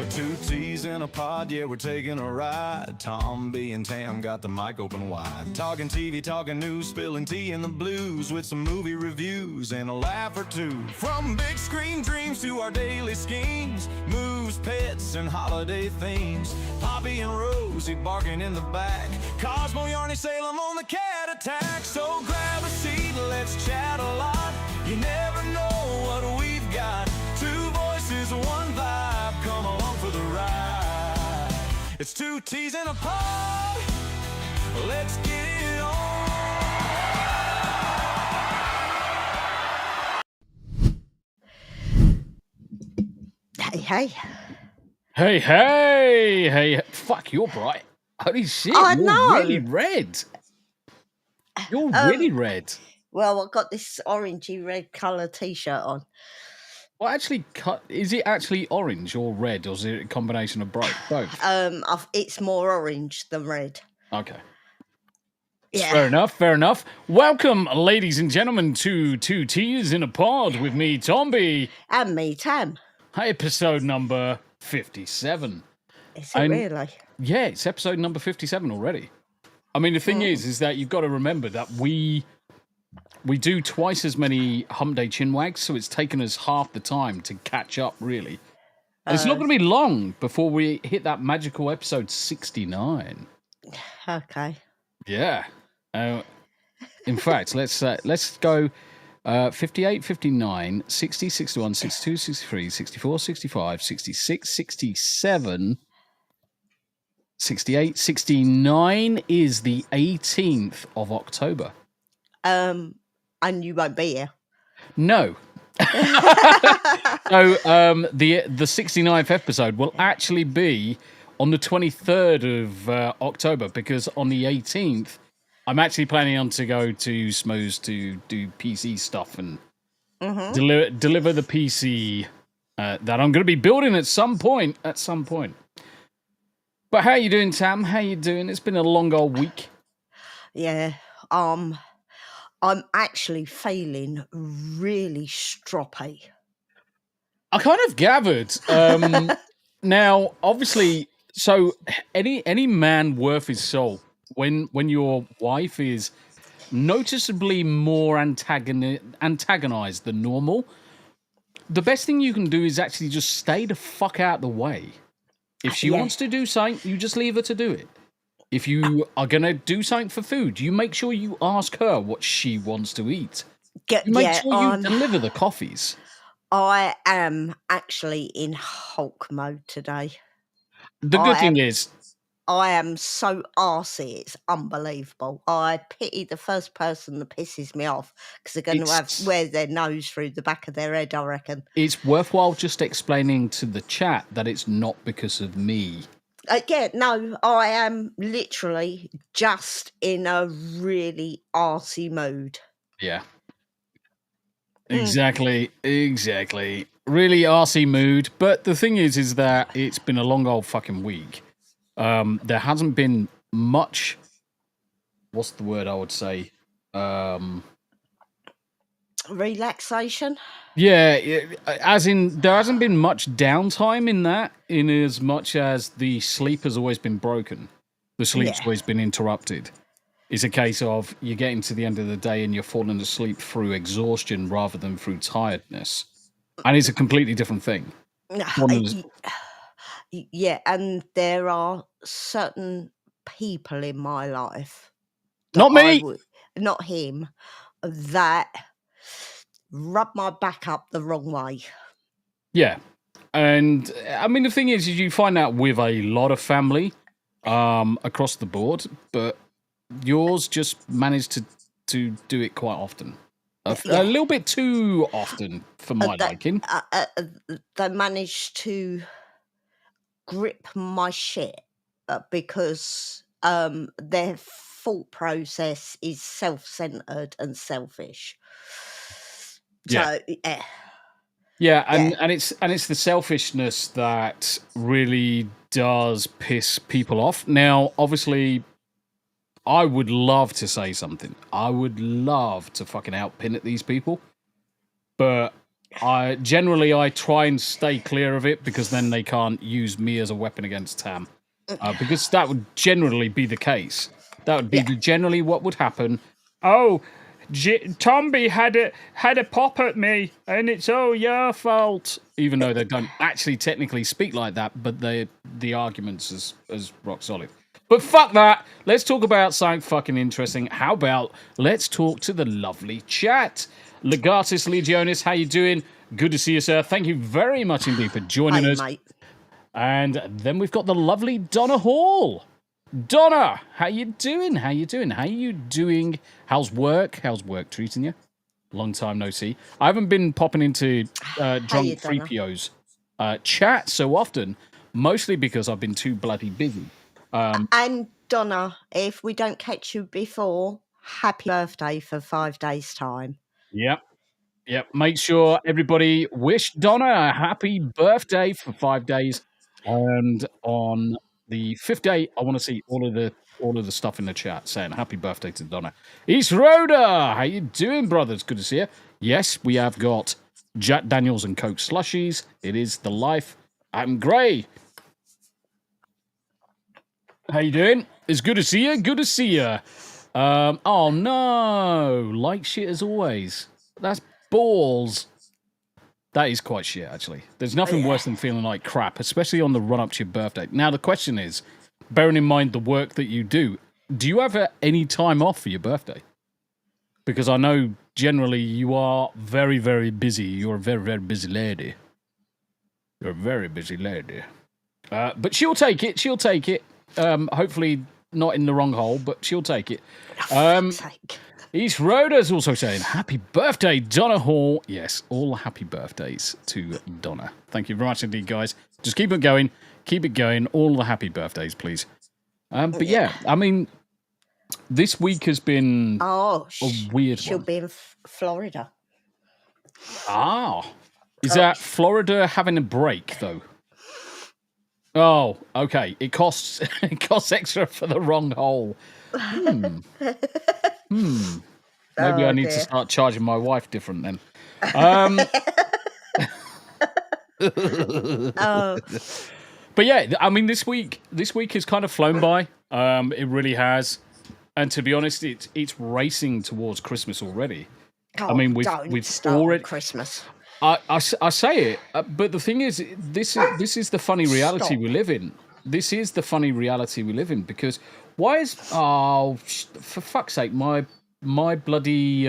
Two T's in a pod, yeah, we're taking a ride. Tombi and Tam got the mic open wide. Talking TV, talking news, spilling tea in the blues with some movie reviews and a laugh or two. From big screen dreams to our daily schemes, moves, pets, and holiday themes. Poppy and Rosie barking in the back. Cosmo, Yarny, Salem on the cat attack. So grab a seat, let's chat a lot. You never know what we've got. Two voices, one vibe. Come along for the ride. It's two T's in a pod. Let's get it on. Hey. Hey. Fuck, you're bright. Holy shit, I you're know. really red. You're really red. Well, I've got this orangey red colour t-shirt on. Well, actually, is it actually orange or red, or is it a combination of both? It's more orange than red. Okay. Yeah. Fair enough. Welcome, ladies and gentlemen, to Two T's in a Pod with me, Tombi. And me, Tam. Episode number 57. Is it really? Yeah, it's episode number 57 already. I mean, the thing is that you've got to remember that we do twice as many Hump Day chinwags, so it's taken us half the time to catch up, really. And it's not going to be long before we hit that magical episode 69. Okay. Yeah. In fact, let's go 58, 59, 60, 61, 62, 63, 64, 65, 66, 67, 68, 69 is the 18th of October. And you won't be here. No. So the 69th episode will actually be on the 23rd of October, because on the 18th I'm actually planning on to go to Smoes to do PC stuff and deliver the PC that I'm going to be building at some point. But how you doing, Tam? How you doing? It's been a long old week. Yeah. I'm actually feeling really stroppy. I kind of gathered. Now, obviously, so any man worth his salt, when your wife is noticeably more antagonized than normal, the best thing you can do is actually just stay the fuck out the way. If she wants to do something, you just leave her to do it. If you are going to do something for food, you make sure you ask her what she wants to eat. Make sure you deliver the coffees. I am actually in Hulk mode today. The good thing is, I am so arsey, it's unbelievable. I pity the first person that pisses me off, because they're going to wear their nose through the back of their head, I reckon. It's worthwhile just explaining to the chat that it's not because of me. I am literally just in a really arsey mood. Yeah. Exactly. Really arsey mood. But the thing is that it's been a long old fucking week. There hasn't been much. What's the word I would say? Relaxation? Yeah, as in there hasn't been much downtime in as much as the sleep has always been broken. The sleep's always been interrupted. It's a case of you're getting to the end of the day and you're falling asleep through exhaustion rather than through tiredness. And it's a completely different thing. Yeah, and there are certain people in my life. Not me! Not him. That rub my back up the wrong way. Yeah. And I mean, the thing is you find out with a lot of family across the board, but yours just managed to do it quite often. A little bit too often for my liking. They managed to grip my shit because their thought process is self-centered and selfish. So and it's the selfishness that really does piss people off. Now, obviously, I would love to say something. I would love to fucking outpin at these people, but I try and stay clear of it because then they can't use me as a weapon against Tam. Because that would generally be the case. That would be generally what would happen. Oh, Tombi had a pop at me, and it's all your fault. Even though they don't actually technically speak like that, but the argument's as rock solid. But fuck that. Let's talk about something fucking interesting. How about let's talk to the lovely chat. Legatus Legionis, how you doing? Good to see you, sir. Thank you very much indeed for joining us. Mate. And then we've got the lovely Donna Hall. Donna, how you doing? How you doing? How's work? How's work treating you? Long time no see. I haven't been popping into Drunk 3PO's chat so often, mostly because I've been too bloody busy. And Donna, if we don't catch you before, happy birthday for 5 days' time. Yep. Make sure everybody wish Donna a happy birthday for 5 days. And on the 5th day, I want to see all of the stuff in the chat saying happy birthday to Donna. East Rhoda, how you doing, brothers? Good to see you. Yes, we have got Jack Daniels and Coke slushies. It is the life. I'm Gray. How you doing? It's good to see you. Good to see you. Oh no, like shit as always. That's balls. That is quite shit, actually. There's nothing worse than feeling like crap, especially on the run-up to your birthday. Now, the question is, bearing in mind the work that you do you have any time off for your birthday? Because I know generally you are very, very busy. You're a very, very busy lady. You're a very busy lady. But she'll take it. Hopefully not in the wrong hole, but she'll take it. East Rhoda's also saying, happy birthday, Donna Hall. Yes, all happy birthdays to Donna. Thank you very much indeed, guys. Just keep it going. Keep it going. All the happy birthdays, please. But yeah, I mean, this week has been a weird one. She'll be in Florida. Is that Florida having a break, though? Oh, okay. It costs extra for the wrong hole. Maybe I need to start charging my wife different then. But yeah, I mean, this week has kind of flown by. It really has. And to be honest, it's racing towards Christmas already. I mean, we've already Christmas. I say it, but the thing is, this is the funny reality we live in. This is the funny reality we live in because why is for fuck's sake my bloody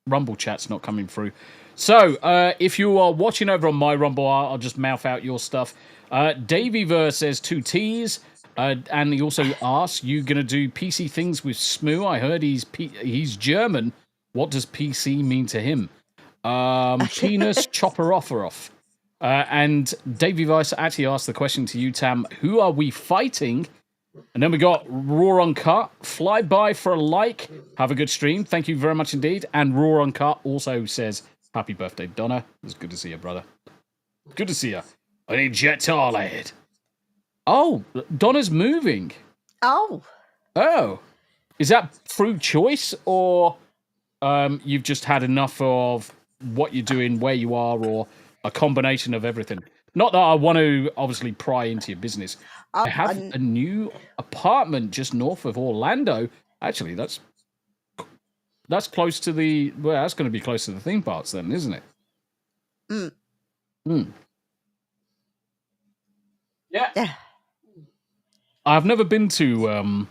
Rumble chat's not coming through. So if you are watching over on my Rumble, I'll just mouth out your stuff. Daveyver says 2 T's. And he also asks, you going to do PC things with Smoo? I heard he's German. What does PC mean to him? Penis, chopper off. And Davey Vice actually asked the question to you, Tam, who are we fighting? And then we got Raw Uncut, fly by for a like. Have a good stream. Thank you very much indeed. And Raw Uncut also says, happy birthday, Donna. It's good to see you, brother. Good to see you. I need jet lad. Oh, Donna's moving. Oh. Is that through choice or you've just had enough of what you're doing, where you are, or a combination of everything? Not that I want to obviously pry into your business. I have a new apartment just north of Orlando. Actually, that's close to that's going to be close to the theme parks then, isn't it? Yeah. I've never been to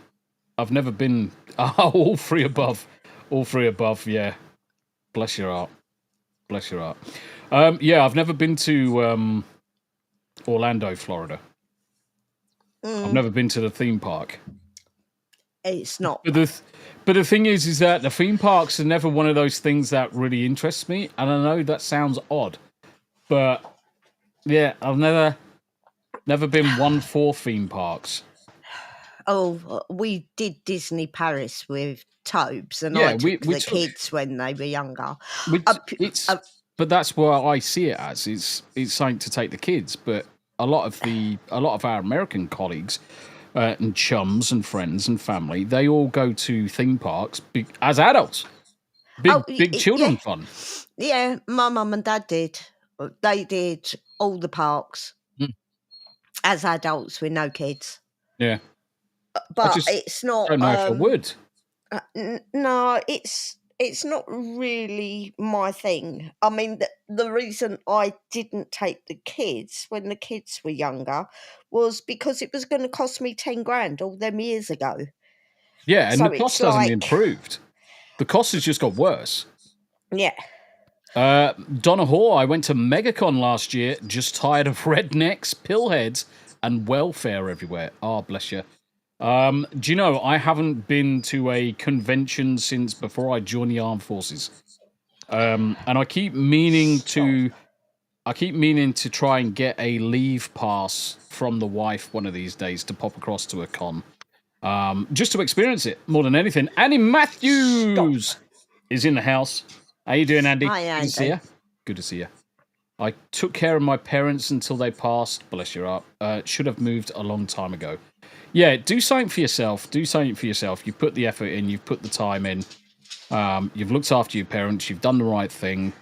all three above, yeah. Bless your heart. Yeah, I've never been to Orlando, Florida. I've never been to the theme park. It's not. But the thing is that the theme parks are never one of those things that really interests me. And I know that sounds odd, but yeah, I've never been one for theme parks. Oh, we did Disney Paris with Tobes, and I took the kids when they were younger. But that's what I see it as. It's something to take the kids, but a lot of our American colleagues and chums and friends and family, they all go to theme parks as adults Big children fun. Yeah, my mum and dad did. They did all the parks as adults with no kids. Yeah. But it's not. I don't know if I would. No, it's not really my thing. I mean, the reason I didn't take the kids when the kids were younger was because it was going to cost me 10 grand all them years ago. Yeah, and the cost hasn't improved. The cost has just got worse. Yeah. Donna Hoare, I went to MegaCon last year, just tired of rednecks, pillheads, and welfare everywhere. Oh, bless you. Do you know, I haven't been to a convention since before I joined the armed forces. And I keep meaning to try and get a leave pass from the wife one of these days to pop across to a con. Just to experience it more than anything. Andy Matthews is in the house. How you doing, Andy? Hi, Andy. Good to see you. Good to see you. I took care of my parents until they passed. Bless your heart. Should have moved a long time ago. Yeah, do something for yourself. Do something for yourself. You've put the effort in. You've put the time in. You've looked after your parents. You've done the right thing.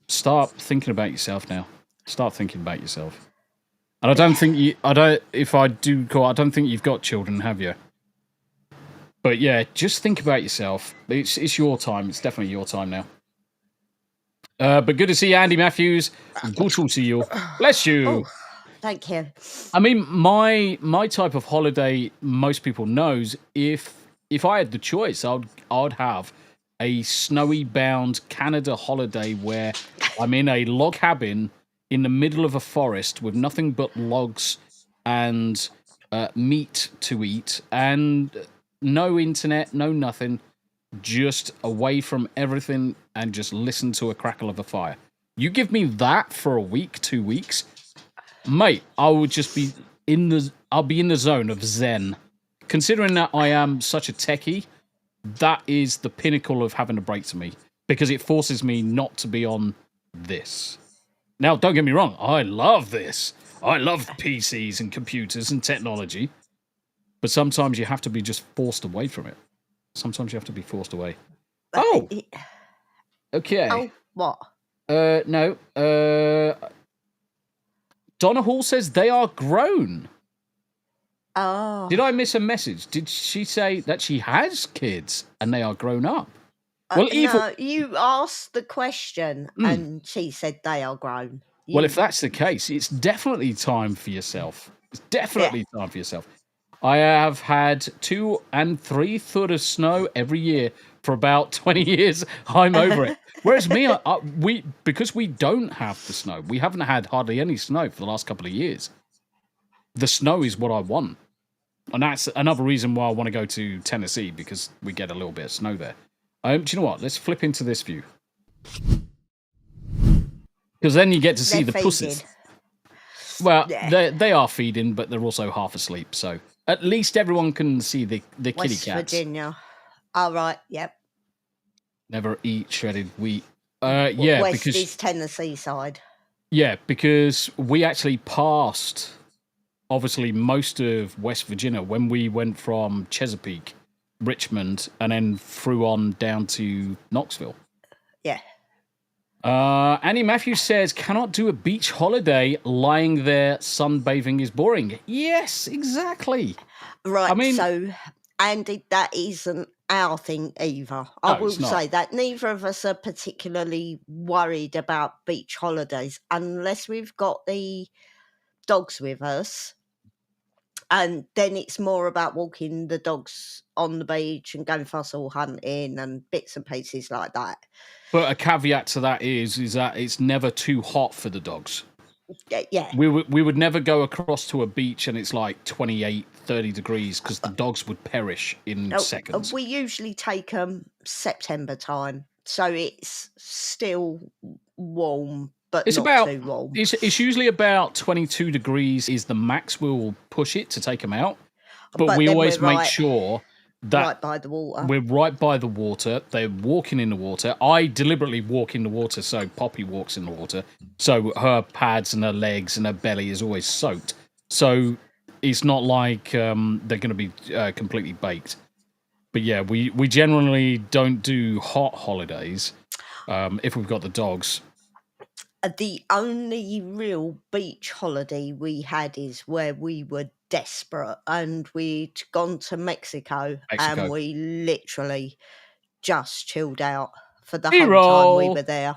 Start thinking about yourself now. Start thinking about yourself. And I don't think I don't think you've got children, have you? But yeah, just think about yourself. It's your time. It's definitely your time now. But good to see you, Andy Matthews. Good to see you. Bless you. Oh, thank you. I mean, my type of holiday, most people knows. If I had the choice, I'd have a snowy bound Canada holiday where I'm in a log cabin in the middle of a forest with nothing but logs and meat to eat and no internet, no nothing, just away from everything and just listen to a crackle of a fire. You give me that for a week, 2 weeks, mate, I would just be I'll be in the zone of zen. Considering that I am such a techie, that is the pinnacle of having a break to me because it forces me not to be on this. Now, don't get me wrong, I love this. I love PCs and computers and technology. But sometimes you have to be just forced away from it. Sometimes you have to be forced away. Oh! Okay. Oh, what? No. Donna Hall says they are grown. Oh. Did I miss a message? Did she say that she has kids and they are grown up? Well, no, you asked the question and she said they are grown. Well, if that's the case, it's definitely time for yourself. It's definitely time for yourself. I have had 2 and 3 foot of snow every year for about 20 years. I'm over it. Whereas me, because we don't have the snow, we haven't had hardly any snow for the last couple of years. The snow is what I want. And that's another reason why I want to go to Tennessee, because we get a little bit of snow there. Do you know what? Let's flip into this view. Because then you get to see the pussies. Well, they are feeding, but they're also half asleep, so at least everyone can see the kitty cats. West Virginia. All right, yep. Never eat shredded wheat. West is Tennessee side. Yeah, because we actually passed, obviously, most of West Virginia when we went from Chesapeake, Richmond, and then through on down to Knoxville. Yeah. Annie Matthews says, cannot do a beach holiday. Lying there sunbathing is boring. Yes, exactly. Right, I mean, so, Andy, that isn't our thing either. I will say that neither of us are particularly worried about beach holidays unless we've got the dogs with us. And then it's more about walking the dogs on the beach and going fossil hunting and bits and pieces like that. But a caveat to that is that it's never too hot for the dogs. Yeah. We would never go across to a beach and it's like 28, 30 degrees because the dogs would perish in seconds. We usually take them September time. So it's still warm, but not too warm. It's usually about 22 degrees is the max we'll push it to take them out. But we always make sure that right by the water. We're right by the water. They're walking in the water. I deliberately walk in the water so Poppy walks in the water. So her pads and her legs and her belly is always soaked. So it's not like they're going to be completely baked. But yeah, we generally don't do hot holidays if we've got the dogs. The only real beach holiday we had is where we were desperate and we'd gone to Mexico. And we literally just chilled out for the whole time we were there.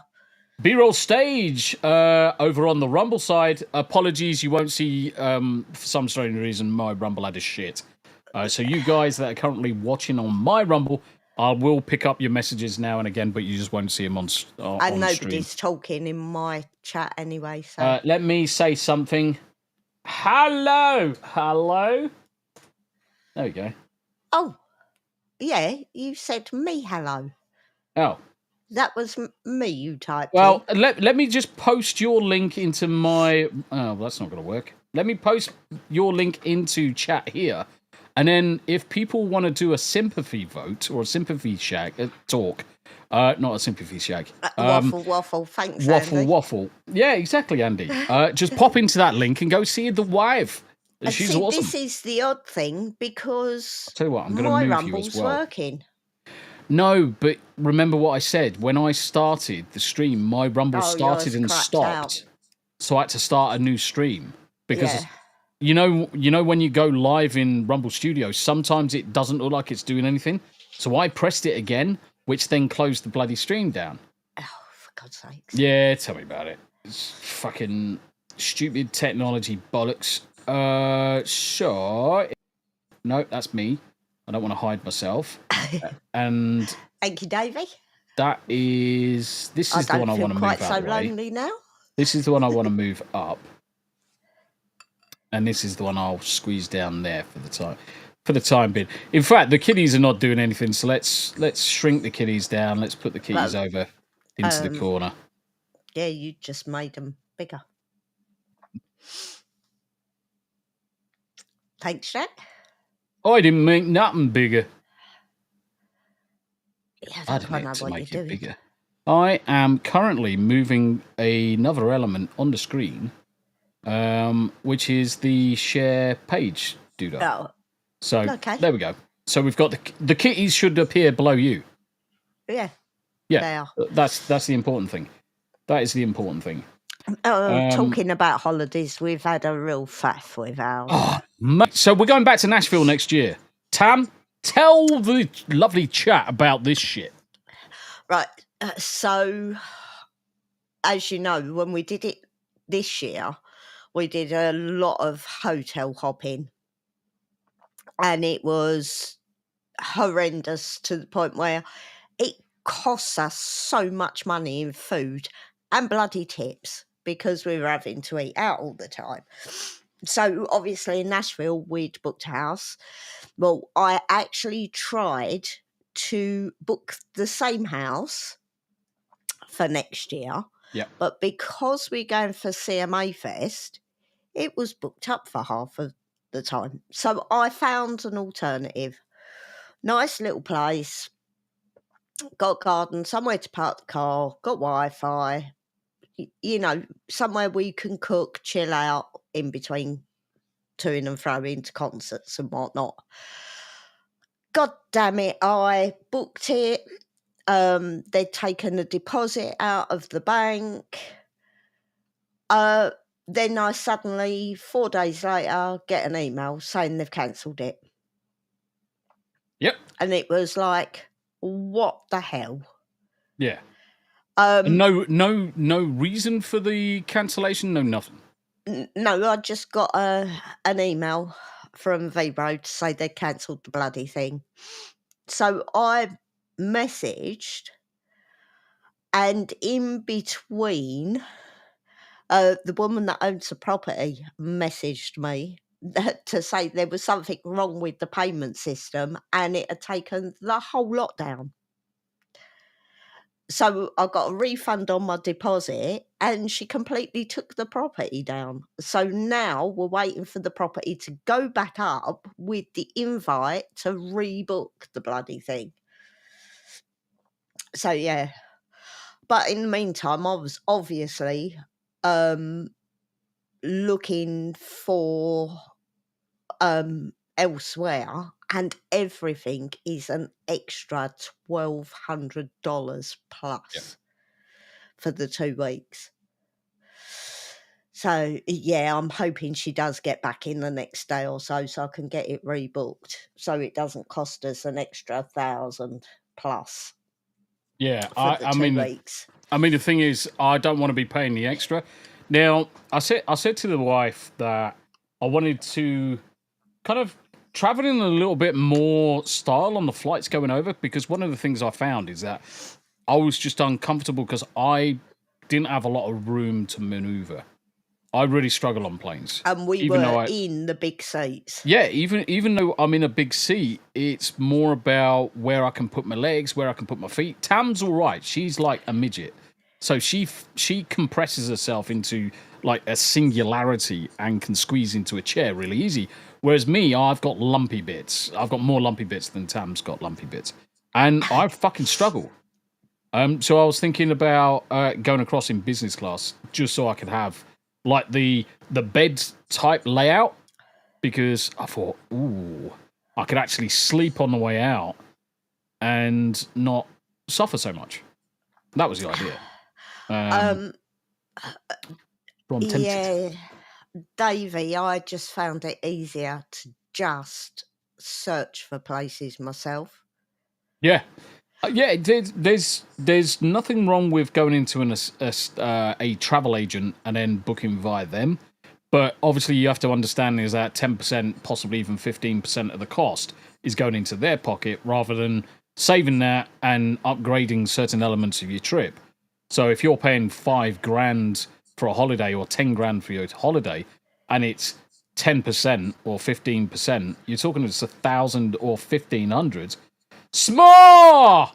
B-roll stage over on the Rumble side. Apologies, you won't see, for some strange reason, my Rumble had a shit. So you guys that are currently watching on my Rumble, I will pick up your messages now and again, but you just won't see them on and nobody's stream. Talking in my chat anyway. So let me say something. Hello. There we go. Oh, yeah, you said me hello. Oh. That was me you typed Well, in. let me just post your link into my... Oh, that's not going to work. Let me post your link into chat here. And then if people want to do a sympathy vote or a sympathy talk, not a sympathy shag. Waffle. Thanks, Andy. Waffle. Yeah, exactly, Andy. Just pop into that link and go see the wife. She's awesome. This is the odd thing because I'll tell you what, I'm going my to move Rumble's you as well. working. No, but remember what I said. When I started the stream, my Rumble started and stopped. So I had to start a new stream. Because, you know when you go live in Rumble Studio, sometimes it doesn't look like it's doing anything. So I pressed it again, which then closed the bloody stream down. Oh, for God's sakes. Yeah, tell me about it. It's fucking stupid technology bollocks. Sure. No, that's me. I don't want to hide myself. And thank you, Davey. This is the one I want to move out. I don't feel quite so lonely now. This is the one I want to move up. And this is the one I'll squeeze down there for the time being. In fact, the kiddies are not doing anything, so let's shrink the kiddies down. Let's put the kiddies over into the corner. Yeah, you just made them bigger. Thanks, Jack. I didn't make nothing bigger. Yeah, I don't know what make you're it doing. bigger. I am currently moving another element on the screen, which is the share page doodle. Oh. So there we go. So we've got the kitties should appear below you. Yeah. Yeah. They are. That's the important thing. That is the important thing. Talking about holidays, we've had a real faff with ours. Oh, mate. So we're going back to Nashville next year. Tam, tell the lovely chat about this shit. Right. So, as you know, when we did it this year, we did a lot of hotel hopping. And it was horrendous to the point where it costs us so much money in food and bloody tips because we were having to eat out all the time. So obviously in Nashville, we'd booked a house. Well, I actually tried to book the same house for next year. Yeah. But because we're going for CMA Fest, it was booked up for half of the time. So I found an alternative. Nice little place. Got a garden, somewhere to park the car, got Wi-Fi. You know, somewhere we can cook, chill out in between toing and froing to concerts and whatnot. God damn it, I booked it. They'd taken a deposit out of the bank. Then I suddenly, 4 days later, get an email saying they've cancelled it. Yep. And it was like, what the hell? Yeah. No reason for the cancellation, no nothing. No, I just got an email from Vibro to say they cancelled the bloody thing. So I messaged, and in between, the woman that owns the property messaged me to say there was something wrong with the payment system and it had taken the whole lot down. So I got a refund on my deposit and she completely took the property down. So now we're waiting for the property to go back up with the invite to rebook the bloody thing. So yeah. But in the meantime, I was obviously looking for elsewhere, and everything is an extra $1,200 plus for the 2 weeks. So, yeah, I'm hoping she does get back in the next day or so I can get it rebooked so it doesn't cost us an extra 1,000 plus. Yeah, for the 2 weeks. I mean, the thing is, I don't want to be paying the extra. Now, I said to the wife that I wanted to kind of travel in a little bit more style on the flights going over, because one of the things I found is that I was just uncomfortable because I didn't have a lot of room to maneuver. I really struggle on planes. And we were in the big seats. Yeah, even though I'm in a big seat, it's more about where I can put my legs, where I can put my feet. Tam's all right. She's like a midget. So she compresses herself into like a singularity and can squeeze into a chair really easy. Whereas me, I've got lumpy bits. I've got more lumpy bits than Tam's got lumpy bits. And I fucking struggle. So I was thinking about going across in business class just so I could have like the bed type layout, because I thought, ooh, I could actually sleep on the way out and not suffer so much. That was the idea. Yeah, Davey, I just found it easier to just search for places myself. Yeah. Yeah, there's nothing wrong with going into a travel agent and then booking via them, but obviously you have to understand is that 10%, possibly even 15% of the cost is going into their pocket rather than saving that and upgrading certain elements of your trip. So if you're paying $5,000 for a holiday or 10 grand for your holiday, and it's 10% or 15%, you're talking it's 1,000 or 1,500. S'more,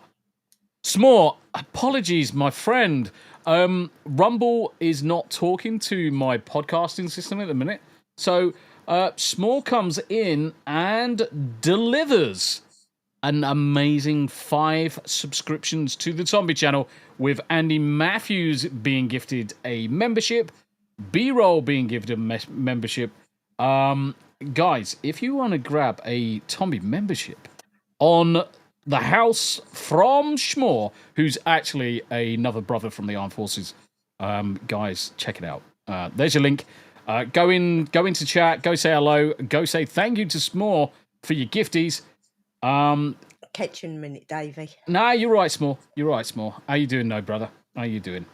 apologies, my friend. Rumble is not talking to my podcasting system at the minute. So, S'more comes in and delivers an amazing 5 subscriptions to the Tombi channel, with Andy Matthews being gifted a membership, B-Roll being gifted a membership. Guys, if you want to grab a Tombi membership on the house from S'more, who's actually another brother from the Armed Forces, guys, check it out. There's your link. Go into chat, go say hello, go say thank you to S'more for your gifties. Catch you in a minute, Davey. Nah, you're right, S'more. How you doing, though, brother? How you doing?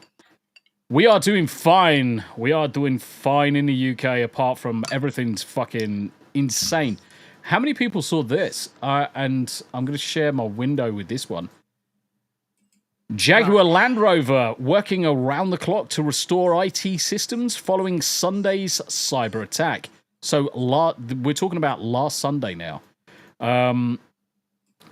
We are doing fine. We are doing fine in the UK, apart from everything's fucking insane. How many people saw this? And I'm going to share my window with this one. Jaguar Land Rover working around the clock to restore IT systems following Sunday's cyber attack. So we're talking about last Sunday now.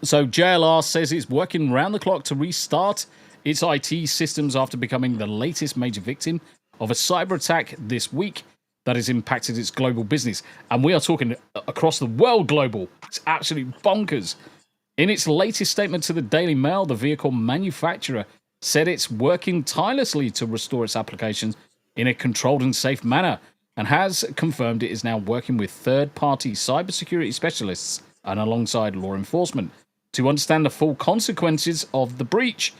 So JLR says it's working round the clock to restart its IT systems after becoming the latest major victim of a cyber attack this week that has impacted its global business. And we are talking across the world global. It's absolutely bonkers. In its latest statement to the Daily Mail, the vehicle manufacturer said it's working tirelessly to restore its applications in a controlled and safe manner, and has confirmed it is now working with third-party cybersecurity specialists and alongside law enforcement to understand the full consequences of the breach.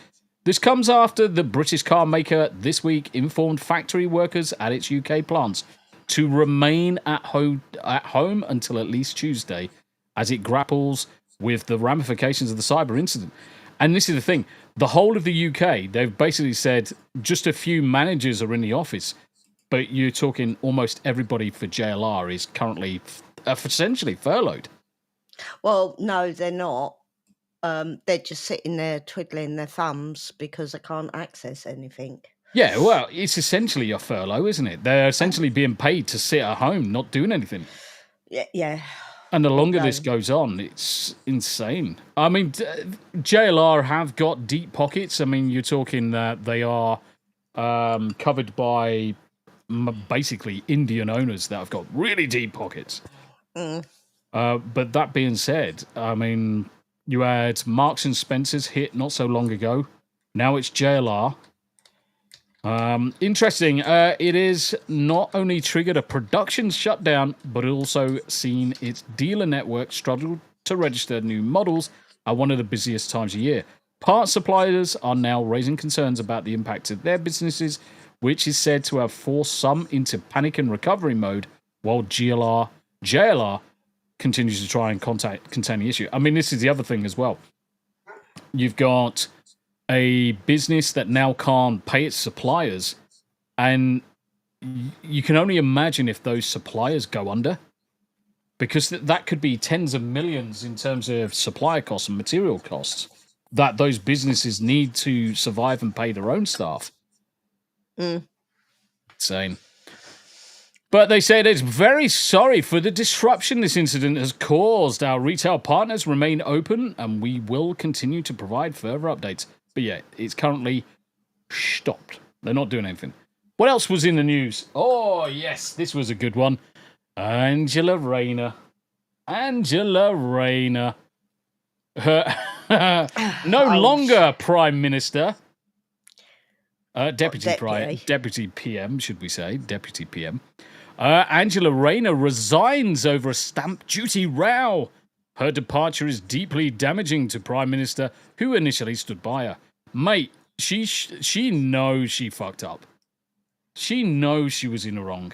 This comes after the British car maker this week informed factory workers at its UK plants to remain at home until at least Tuesday as it grapples with the ramifications of the cyber incident. And this is the thing, the whole of the UK, they've basically said just a few managers are in the office, but you're talking almost everybody for JLR is currently essentially furloughed. Well, no, they're not. They're just sitting there twiddling their thumbs because they can't access anything. Yeah, well, it's essentially a furlough, isn't it? They're essentially being paid to sit at home, not doing anything. Yeah. And the longer this goes on, it's insane. I mean, JLR have got deep pockets. I mean, you're talking that they are covered by basically Indian owners that have got really deep pockets. But that being said, I mean, you had Marks and Spencer's hit not so long ago. Now it's JLR. Interesting. It is not only triggered a production shutdown, but also seen its dealer network struggle to register new models at one of the busiest times of year. Part suppliers are now raising concerns about the impact of their businesses, which is said to have forced some into panic and recovery mode, while JLR continues to try and contain the issue. I mean, this is the other thing as well. You've got a business that now can't pay its suppliers, and you can only imagine if those suppliers go under, because that could be tens of millions in terms of supplier costs and material costs that those businesses need to survive and pay their own staff. Insane. But they say it's very sorry for the disruption this incident has caused. Our retail partners remain open, and we will continue to provide further updates. But yeah, it's currently stopped. They're not doing anything. What else was in the news? Oh, yes, this was a good one. Angela Rayner. No longer Prime Minister. Deputy PM, should we say. Deputy PM. Angela Rayner resigns over a stamp duty row. Her departure is deeply damaging to Prime Minister, who initially stood by her. Mate, she knows she fucked up. She knows she was in the wrong.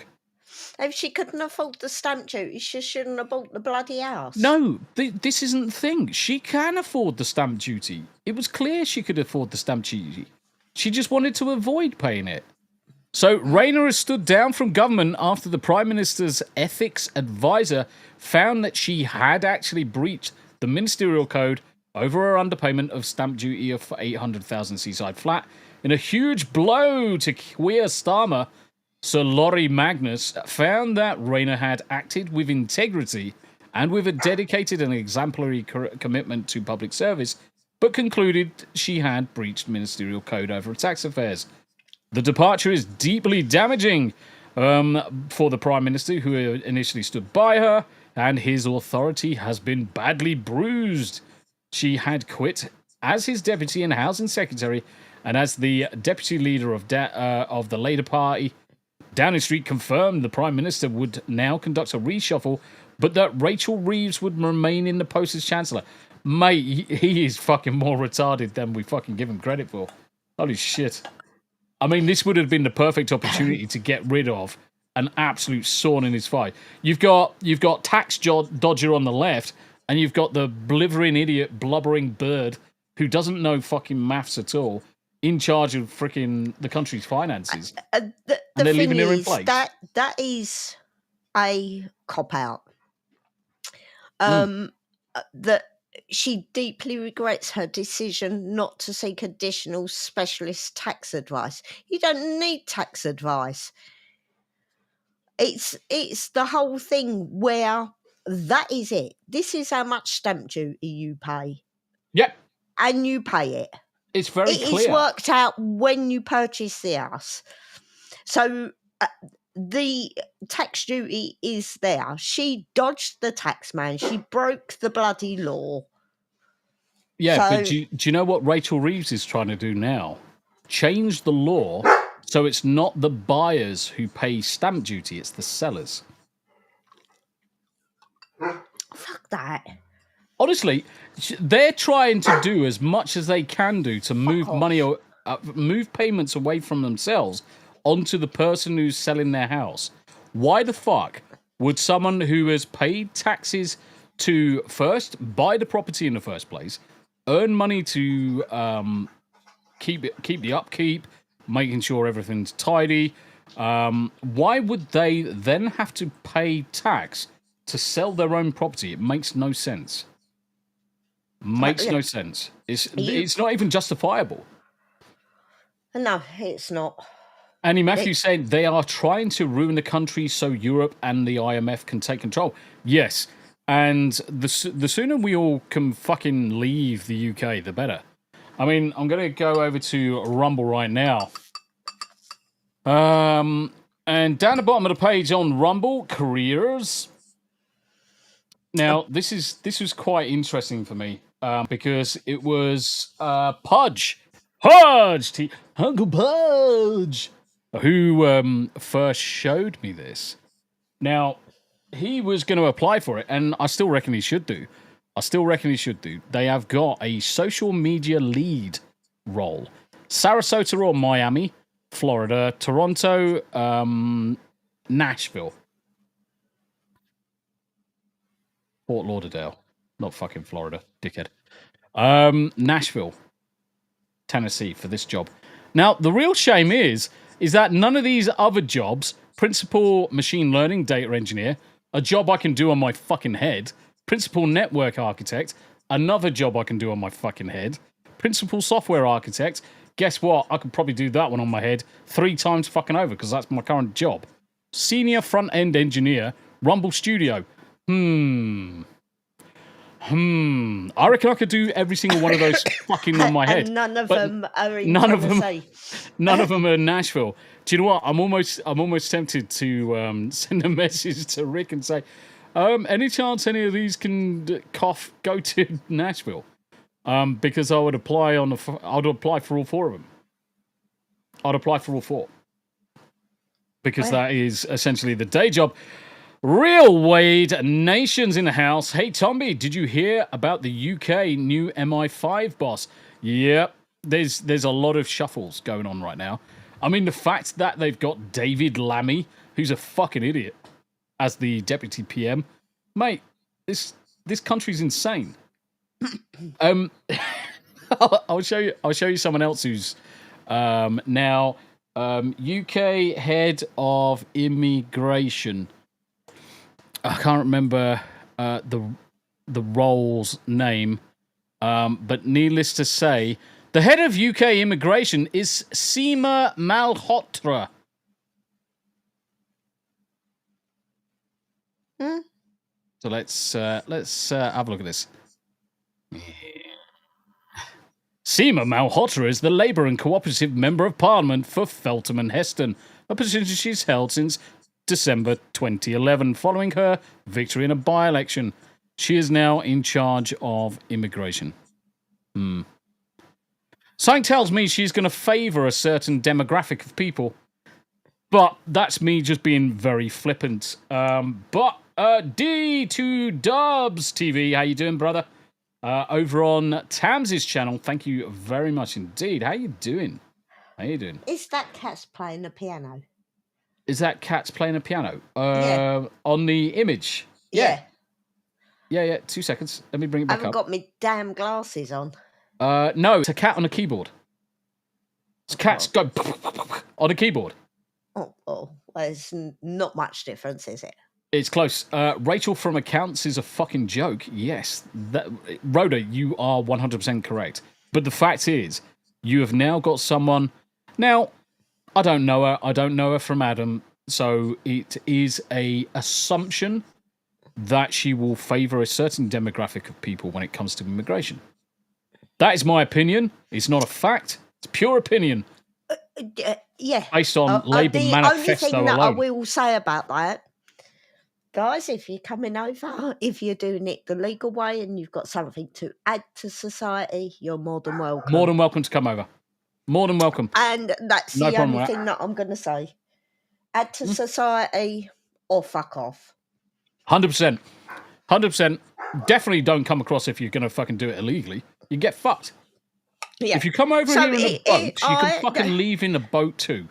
If she couldn't afford the stamp duty, she shouldn't have bought the bloody house. No, this isn't the thing. She can afford the stamp duty. It was clear she could afford the stamp duty. She just wanted to avoid paying it. So Rayner has stood down from government after the Prime Minister's ethics advisor found that she had actually breached the ministerial code over her underpayment of stamp duty of 800,000 Seaside Flat in a huge blow to Keir Starmer. Sir Laurie Magnus found that Rayner had acted with integrity and with a dedicated and exemplary commitment to public service, but concluded she had breached ministerial code over tax affairs. The departure is deeply damaging for the Prime Minister, who initially stood by her, and his authority has been badly bruised. She had quit as his deputy and housing secretary, and as the deputy leader of the Labour Party. Downing Street confirmed the Prime Minister would now conduct a reshuffle, but that Rachel Reeves would remain in the post as Chancellor. Mate, he is fucking more retarded than we fucking give him credit for. Holy shit. I mean, this would have been the perfect opportunity to get rid of an absolute thorn in his side. You've got tax dodger on the left, and you've got the blithering idiot blubbering bird who doesn't know fucking maths at all, in charge of freaking the country's finances. The and they're thing leaving her in is, place. that is a cop-out. That she deeply regrets her decision not to seek additional specialist tax advice. You don't need tax advice. It's the whole thing where that is it. This is how much stamp duty you pay. Yep. And you pay it. It's very clear. It's worked out when you purchase the house. So the tax duty is there. She dodged the tax man. She broke the bloody law. Yeah, but do you know what Rachel Reeves is trying to do now? Change the law so it's not the buyers who pay stamp duty, it's the sellers. Fuck that. Honestly, they're trying to do as much as they can do to move move payments away from themselves onto the person who's selling their house. Why the fuck would someone who has paid taxes to first buy the property in the first place, earn money to keep the upkeep, making sure everything's tidy, why would they then have to pay tax to sell their own property? It makes no sense. Makes no sense. It's not even justifiable. No, it's not. Annie Matthews said they are trying to ruin the country so Europe and the IMF can take control. Yes, and the sooner we all can fucking leave the UK, the better. I mean, I'm going to go over to Rumble right now. And down the bottom of the page on Rumble, careers. Now, this was quite interesting for me because it was Uncle Pudge, who first showed me this. Now, he was going to apply for it, and I still reckon he should do. I still reckon he should do. They have got a social media lead role. Sarasota or Miami, Florida, Toronto, Nashville. Fort Lauderdale. Not fucking Florida, dickhead. Nashville, Tennessee for this job. Now, the real shame is that none of these other jobs, principal machine learning data engineer, a job I can do on my fucking head, principal network architect, another job I can do on my fucking head, principal software architect, guess what? I could probably do that one on my head 3 times fucking over because that's my current job. Senior front-end engineer, Rumble Studio. I reckon I could do every single one of those fucking on my head. And none of them are in none Tennessee. None of them are in Nashville. Do you know what? I'm almost tempted to send a message to Rick and say, any chance any of these can go to Nashville? Because I would apply I'd apply for all 4 of them. I'd apply for all 4 because that is essentially the day job. Real Wade Nation's in the house. Hey, Tombi, did you hear about the UK new MI5 boss? Yep, there's a lot of shuffles going on right now. I mean, the fact that they've got David Lammy, who's a fucking idiot, as the deputy PM, mate, this country's insane. I'll show you someone else who's now UK head of immigration. I can't remember the role's name, but needless to say, the head of UK immigration is Seema Malhotra. So let's have a look at this. Seema Malhotra is the Labour and Cooperative Member of Parliament for Feltham and Heston, a position she's held since December 2011, following her victory in a by-election. She is now in charge of immigration. Something tells me she's going to favour a certain demographic of people, but that's me just being very flippant. But D2 Dubs TV, how you doing, brother? Over on Tams's channel, thank you very much indeed. How you doing? Is that Cat's playing the piano? Is that Cat's playing a piano? Yeah. On the image? Yeah. 2 seconds. Let me bring it back up. I haven't got my damn glasses on. No, it's a cat on a keyboard. It's cats go on a keyboard. Well, there's not much difference, is it? It's close. Rachel from Accounts is a fucking joke. Yes. Rhoda, you are 100% correct. But the fact is, you have now got someone... Now, I don't know her. I don't know her from Adam. So it is a assumption that she will favour a certain demographic of people when it comes to immigration. That is my opinion. It's not a fact. It's pure opinion. Yeah. Based on Labour manifesto alone. The only thing that I will say about that, guys, if you're coming over, if you're doing it the legal way and you've got something to add to society, you're more than welcome. More than welcome to come over. More than welcome. And that's the only thing that I'm going to say. Add to society or fuck off. 100%. 100%. Definitely don't come across if you're going to fucking do it illegally. You get fucked. Yeah. If you come over here in a boat, you can fucking leave in a boat too.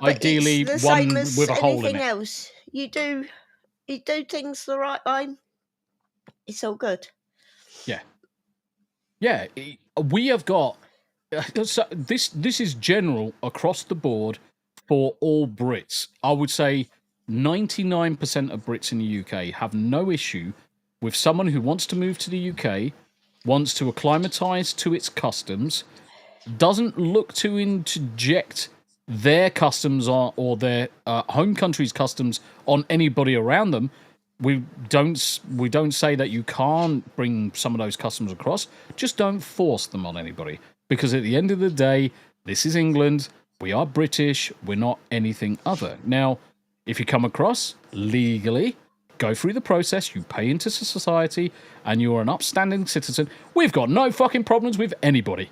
Ideally, it's the one same as with a hole in anything it. Else. You do things the right way. It's all good. Yeah. Yeah. We have got... So this is general across the board for all Brits. I would say 99% of Brits in the UK have no issue with someone who wants to move to the UK, wants to acclimatise to its customs, doesn't look to interject their customs or their home country's customs on anybody around them. We don't say that you can't bring some of those customs across. Just don't force them on anybody. Because at the end of the day, this is England. We are British. We're not anything other. Now, if you come across legally, go through the process, you pay into society, and you're an upstanding citizen, we've got no fucking problems with anybody.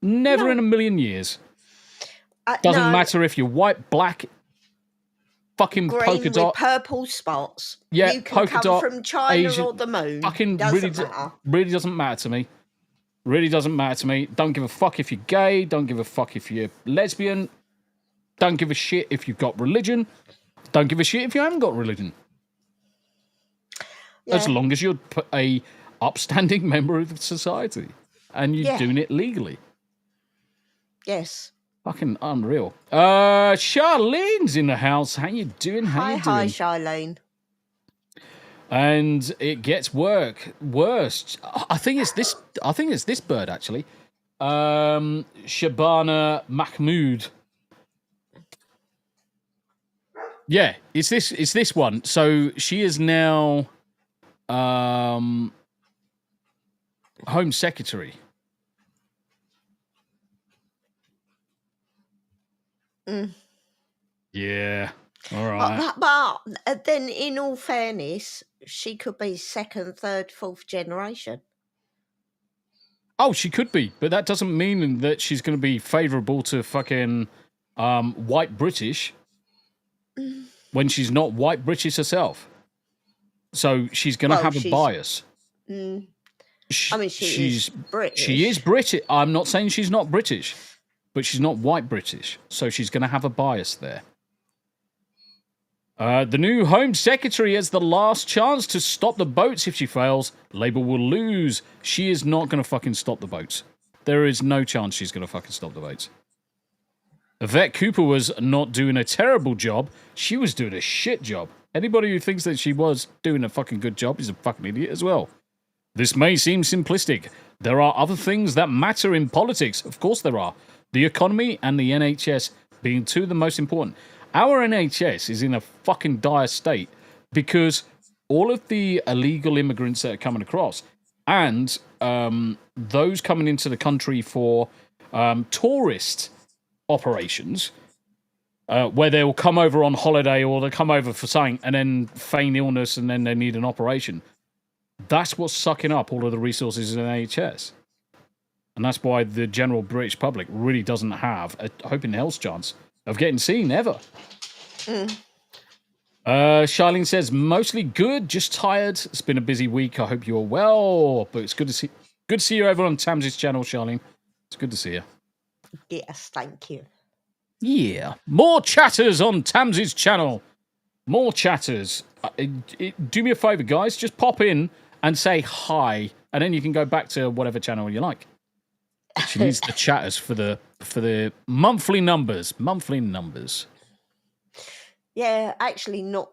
Never in a million years. Doesn't matter if you're white, black, fucking green polka with dot. purple spots. Yeah, you can polka come dot, from China Asian, or the moon. fucking Doesn't matter. really doesn't matter to me. Really doesn't matter to me. Don't give a fuck if you're gay. Don't give a fuck if you're lesbian. Don't give a shit if you've got religion. Don't give a shit if you haven't got religion. Yeah. As long as you're a upstanding member of society and you're doing it legally. Yes. Fucking unreal. Charlene's in the house. How you doing? Hi, Charlene. And it gets worse. I think it's this bird actually. Shabana Mahmood. Yeah, it's this one. So she is now Home Secretary. Yeah. All right. But then, in all fairness, she could be second, third, fourth generation. Oh, she could be, but that doesn't mean that she's going to be favourable to fucking white British when she's not white British herself. So she's going to have a bias. I mean, she's British. She is British. I'm not saying she's not British, but she's not white British. So she's going to have a bias there. The new Home Secretary has the last chance to stop the boats. If she fails, Labour will lose. She is not going to fucking stop the boats. There is no chance she's going to fucking stop the boats. Yvette Cooper was not doing a terrible job. She was doing a shit job. Anybody who thinks that she was doing a fucking good job is a fucking idiot as well. This may seem simplistic. There are other things that matter in politics. Of course there are. The economy and the NHS being two of the most important. Our NHS is in a fucking dire state because all of the illegal immigrants that are coming across and those coming into the country for tourist operations, where they'll come over on holiday or they'll come over for something and then feign illness and then they need an operation. That's what's sucking up all of the resources in the NHS. And that's why the general British public really doesn't have a hope in hell's chance of getting seen ever. Charlene says, mostly good, just tired. It's been a busy week. I hope you're well. But it's good to see you over on Tam's channel, Charlene. It's good to see you. Yes, thank you. Yeah. More chatters on Tam's channel. More chatters. Do me a favour, guys. Just pop in and say hi, and then you can go back to whatever channel you like. She needs the chatters for the monthly numbers. Monthly numbers. Yeah, actually not,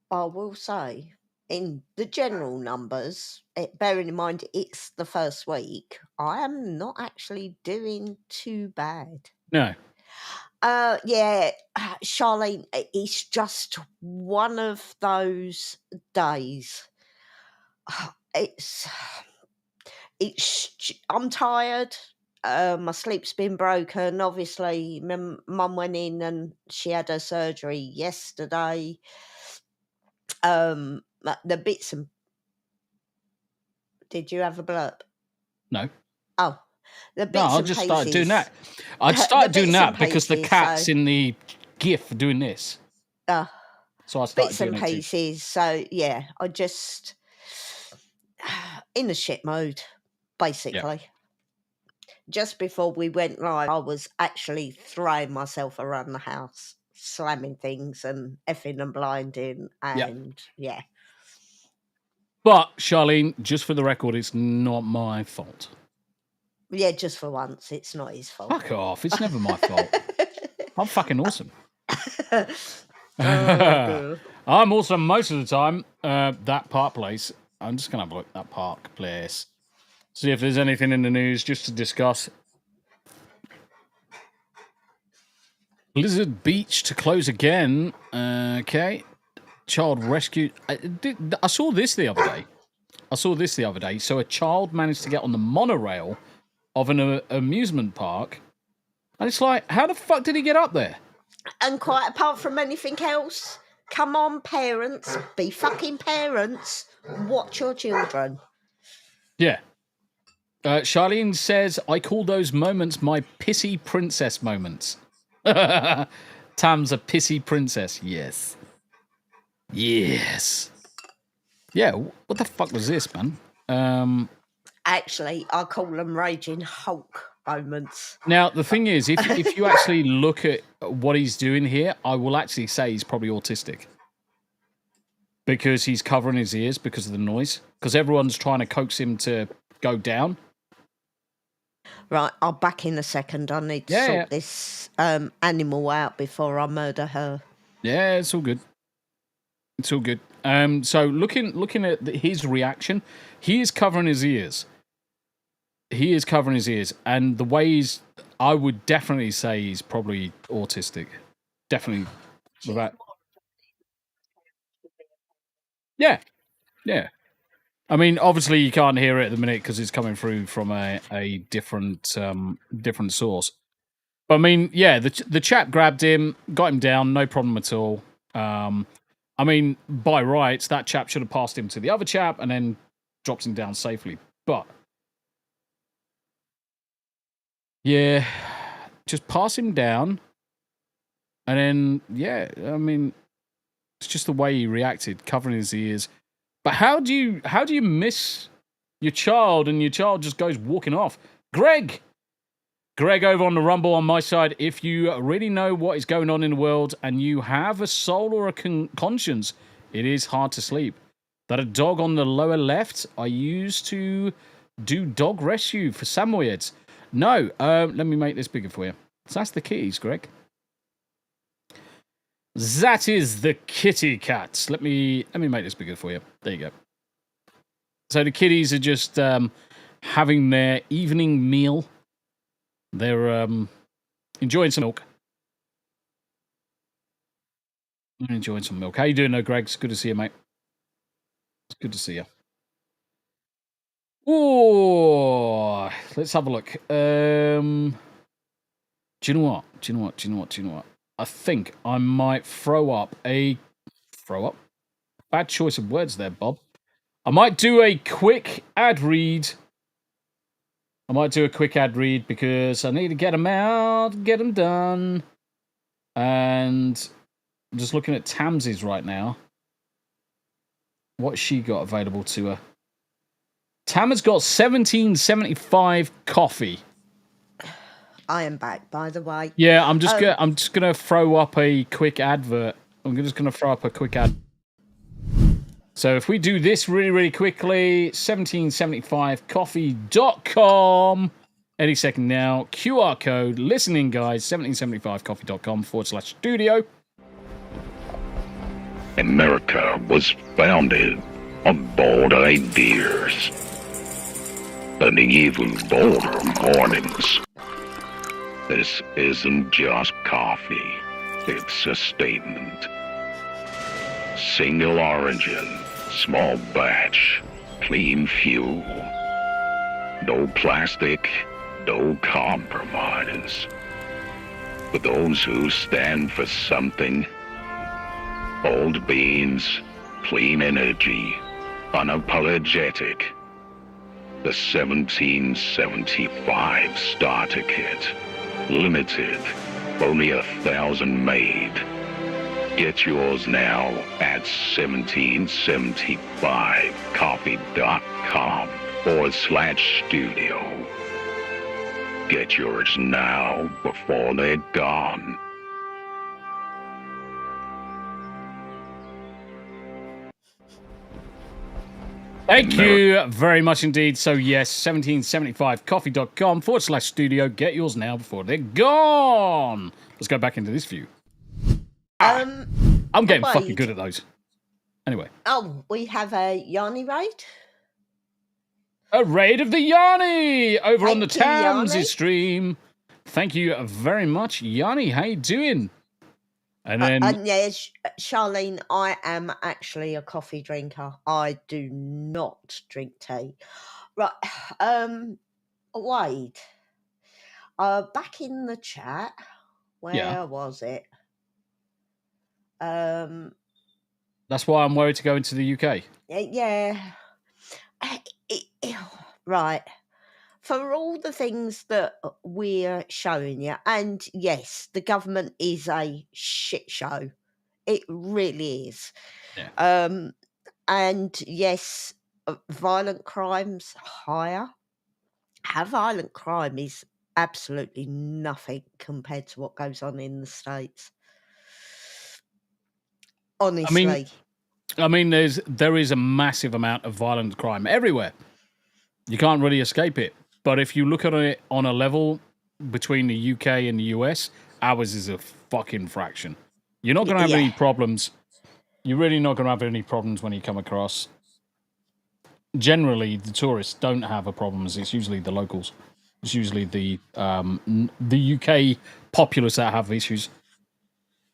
I will say, in the general numbers, bearing in mind it's the first week, I am not actually doing too bad. No. Yeah, Charlene, it's just one of those days. I'm tired. My sleep's been broken. Obviously, my mum went in and she had her surgery yesterday. The bits and... Did you have a blurb? No. Oh. The bits no, I and just pieces. started doing that. I'd started doing that because the cat's in the GIF doing this. So I started bits doing and pieces. So, yeah, I just... in the shit mode, basically. Yeah. Just before we went live, I was actually throwing myself around the house, slamming things and effing and blinding, and yeah. But, Charlene, just for the record, it's not my fault. Yeah, just for once, it's not his fault. Fuck off, it's never my fault. I'm fucking awesome. I'm awesome most of the time. That park place, I'm just going to have a look at that park place. See if there's anything in the news just to discuss. Blizzard Beach to close again. Okay. Child rescue. I saw this the other day. So a child managed to get on the monorail of an amusement park. And it's like, how the fuck did he get up there? And quite apart from anything else, come on, parents. Be fucking parents. Watch your children. Yeah. Charlene says, I call those moments my pissy princess moments. Tam's a pissy princess. Yes. Yeah, what the fuck was this, man? Actually, I call them raging Hulk moments. Now, the thing is, if you actually look at what he's doing here, I will actually say he's probably autistic. Because he's covering his ears because of the noise. Because everyone's trying to coax him to go down. Right, I'll back in a second. I need to sort this animal out before I murder her. Yeah, it's all good. It's all good. So looking at his reaction, he is covering his ears. And the way I would definitely say he's probably autistic. Definitely. Yeah. I mean, obviously you can't hear it at the minute because it's coming through from a different source. But I mean, yeah, the chap grabbed him, got him down, no problem at all. I mean, by rights, that chap should have passed him to the other chap and then dropped him down safely. But yeah, just pass him down, and then yeah, I mean, it's just the way he reacted, covering his ears. But how do you miss your child and your child just goes walking off? Greg over on the Rumble on my side, if you really know what is going on in the world and you have a soul or a conscience, it is hard to sleep. That a dog on the lower left, I used to do dog rescue for Samoyeds. No, let me make this bigger for you. So that's the kitties, Greg. That is the kitty cats. Let me make this bigger for you. There you go. So the kitties are just having their evening meal. They're enjoying some milk. How you doing, though, Greg? It's good to see you, mate. It's good to see you. Oh, let's have a look. Do you know what? I think I might throw up. Bad choice of words there, Bob. I might do a quick ad read. Because I need to get them out, get them done. And I'm just looking at Tamsi's right now. What's she got available to her? Tam has got 17.75 coffee. I am back, by the way. Yeah, I'm just gonna throw up a quick advert. I'm just gonna throw up a quick ad. So if we do this really, really quickly, 1775coffee.com. Any second now. QR code. Listening, guys. 1775coffee.com/studio. America was founded on bold ideas. And even bolder mornings. This isn't just coffee. It's a statement. Single origin, small batch, clean fuel. No plastic, no compromise. For those who stand for something, old beans, clean energy, unapologetic. The 1775 starter kit. Limited, only 1,000 made. Get yours now at 1775coffee.com/studio. Get yours now before they're gone. Thank you very much indeed. So yes, 1775coffee.com/studio. Get yours now before they're gone. Let's go back into this view. I'm getting fucking good at those. Anyway. Oh, we have a Yanni raid? A raid of the Yanni over on the Tamsi stream. Thank you very much, Yanni. How you doing? And then, yes, Charlene, I am actually a coffee drinker. I do not drink tea. Right, Wade, back in the chat, where was it? That's why I'm worried to go into the UK. Yeah. Right. for all the things that we're showing you, and yes, the government is a shit show. It really is. Yeah. And yes, violent crimes higher. How violent crime is absolutely nothing compared to what goes on in the States. Honestly. I mean, there is a massive amount of violent crime everywhere. You can't really escape it. But if you look at it on a level between the UK and the US, ours is a fucking fraction. You're not going to have any problems. You're really not going to have any problems when you come across. Generally, the tourists don't have a problems. It's usually the locals. It's usually the UK populace that have issues.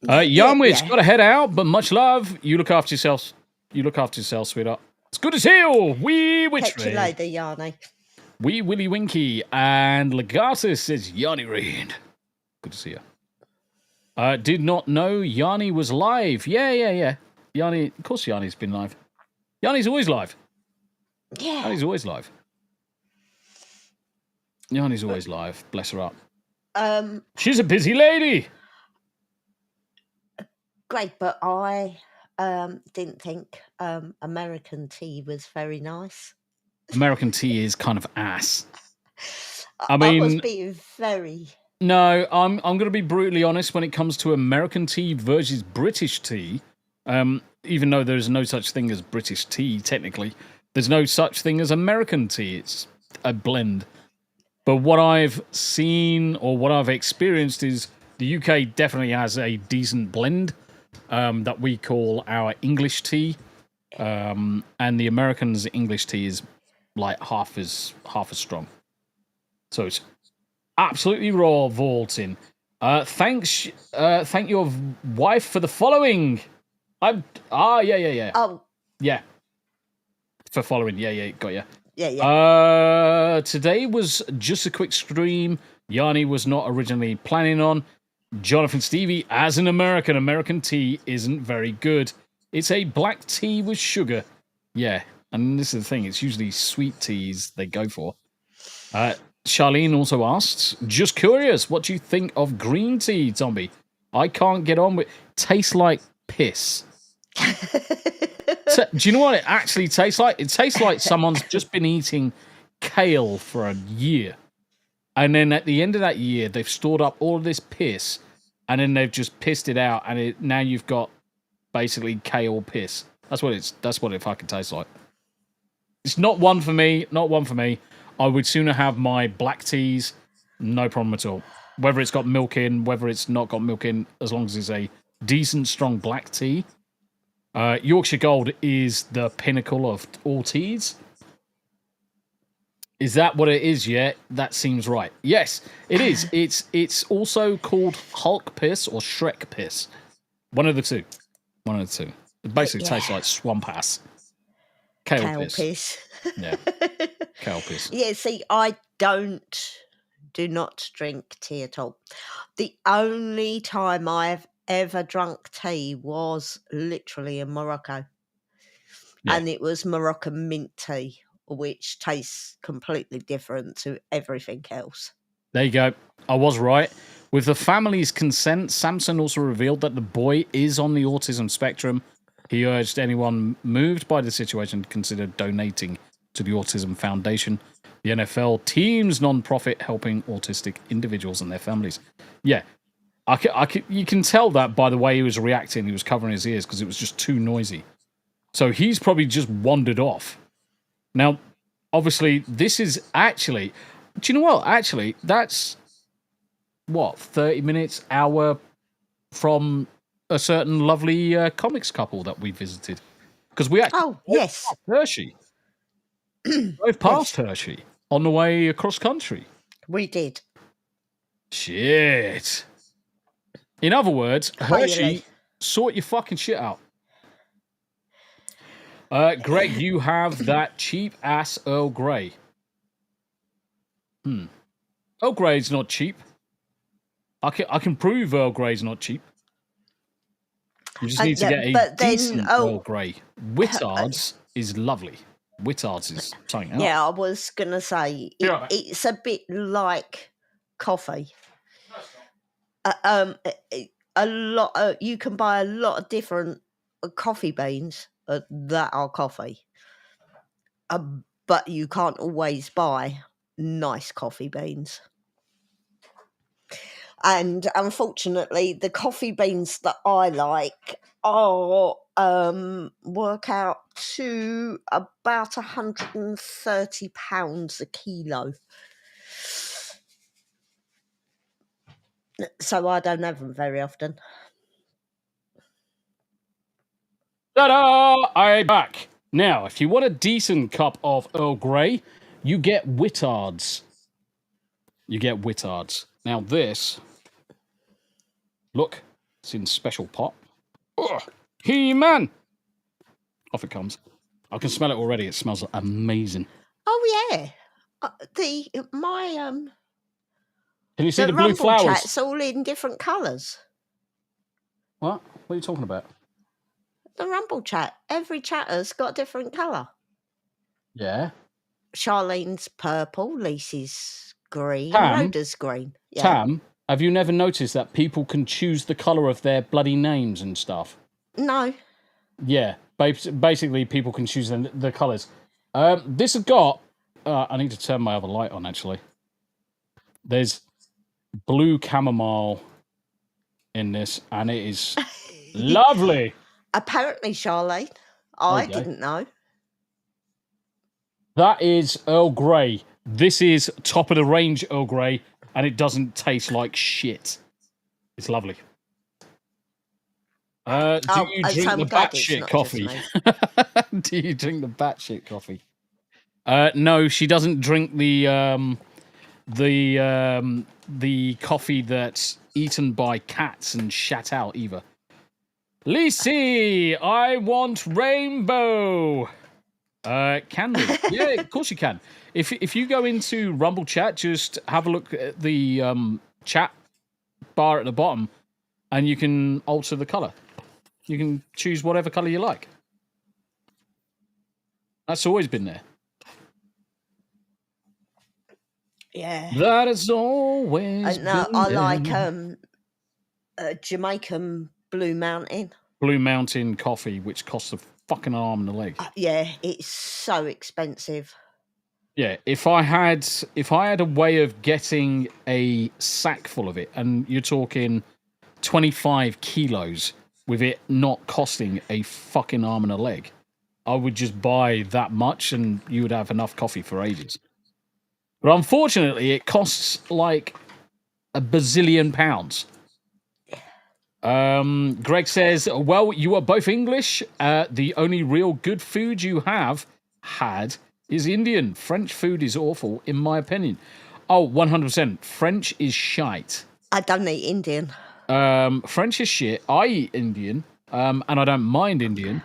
Yarnwit's got to head out, but much love. You look after yourself. You look after yourself, sweetheart. It's good to see you. Wee Catch you later, Yarny. Wee Willy Winky and Legatus says Yarny Reed. Good to see you. Did not know Yarny was live. Yeah. Yarny, of course Yarny's been live. Yarny's always live. Yeah. Yarny's always live. Yarny's always live. Bless her up. She's a busy lady. Great, but I didn't think American tea was very nice. American tea is kind of ass. I was being very... No, I'm going to be brutally honest when it comes to American tea versus British tea. Even though there's no such thing as British tea, technically, there's no such thing as American tea. It's a blend. But what I've seen or what I've experienced is the UK definitely has a decent blend that we call our English tea. And the Americans' English tea is like half as strong. So it's absolutely raw vaulting. Thank your wife for the following. Yeah. Oh. Yeah. For following. Yeah, got you. Yeah. Today was just a quick stream. Yanni was not originally planning on. Jonathan Stevie, as an American tea isn't very good. It's a black tea with sugar. Yeah, and this is the thing. It's usually sweet teas they go for. Charlene also asks, just curious, what do you think of green tea, Tombi? I can't get on with... Tastes like piss. Do you know what it actually tastes like? It tastes like someone's just been eating kale for a year. And then at the end of that year, they've stored up all of this piss, and then they've just pissed it out, and now you've got basically kale piss. That's what it fucking tastes like. It's not one for me. I would sooner have my black teas, no problem at all. Whether it's got milk in, whether it's not got milk in, as long as it's a decent, strong black tea. Yorkshire Gold is the pinnacle of all teas. Is that what it is yet? That seems right. Yes, it is. It's also called Hulk piss or Shrek piss. One of the two. It basically tastes like swamp ass. Kale piss. Yeah. Kale piss. Yeah, see, I do not drink tea at all. The only time I've ever drunk tea was literally in Morocco. Yeah. And it was Moroccan mint tea, which tastes completely different to everything else. There you go. I was right. With the family's consent, Samson also revealed that the boy is on the autism spectrum. He urged anyone moved by the situation to consider donating to the Autism Foundation, the NFL team's non-profit helping autistic individuals and their families. Yeah, you can tell that by the way he was reacting. He was covering his ears because it was just too noisy. So he's probably just wandered off. Now, obviously, this is actually... Do you know what? Actually, that's... 30 minutes, hour from a certain lovely comics couple that we visited. Because we actually... yes. Hershey. Drove past Hershey on the way across country. We did. Shit. In other words, Hershey, sort your fucking shit out. Greg, you have that cheap ass Earl Grey. Earl Grey's not cheap. I can prove Earl Grey's not cheap. You just need to get a decent Earl Grey. Whittards is lovely. Whittards is something else. Yeah, I was going to say, it's a bit like coffee. A lot. You can buy a lot of different coffee beans that are coffee, but you can't always buy nice coffee beans. And unfortunately, the coffee beans that I like are work out to about £130 a kilo. So I don't have them very often. Ta-da! I'm back. Now, if you want a decent cup of Earl Grey, you get Whittards. Now this, look, it's in special pot. Ugh, He-Man! Off it comes. I can smell it already. It smells amazing. Oh yeah, Can you see the blue Rumble flowers? Chat's all in different colours. What? What are you talking about? The Rumble Chat. Every chatter's got a different colour. Yeah. Charlene's purple, Lisa's green, Tam? Rhoda's green. Yeah. Tam, have you never noticed that people can choose the colour of their bloody names and stuff? No. Yeah. Basically, people can choose the colours. This has got... I need to turn my other light on, actually. There's blue chamomile in this, and it is lovely. Apparently, Charlene. I didn't know. That is Earl Grey. This is top of the range Earl Grey, and it doesn't taste like shit. It's lovely. Do you drink the batshit coffee? Do you drink the batshit coffee? No, she doesn't drink the coffee that's eaten by cats and shat out either. Lisi, I want rainbow. Can we? Yeah, of course you can. If you go into Rumble Chat, just have a look at the chat bar at the bottom, and you can alter the colour. You can choose whatever colour you like. That's always been there. Yeah. That has always been I there. like Jamaican Blue Mountain. Blue Mountain coffee, which costs a fucking arm and a leg. Yeah, it's so expensive. Yeah, if I had a way of getting a sack full of it, and you're talking 25 kilos, with it not costing a fucking arm and a leg, I would just buy that much, and you would have enough coffee for ages. But unfortunately, it costs like £1 bazillion. Greg says, well, you are both English. The only real good food you have had is Indian. French food is awful, in my opinion. Oh, 100%. French is shite. I don't eat Indian. French is shit. I eat Indian, and I don't mind Indian.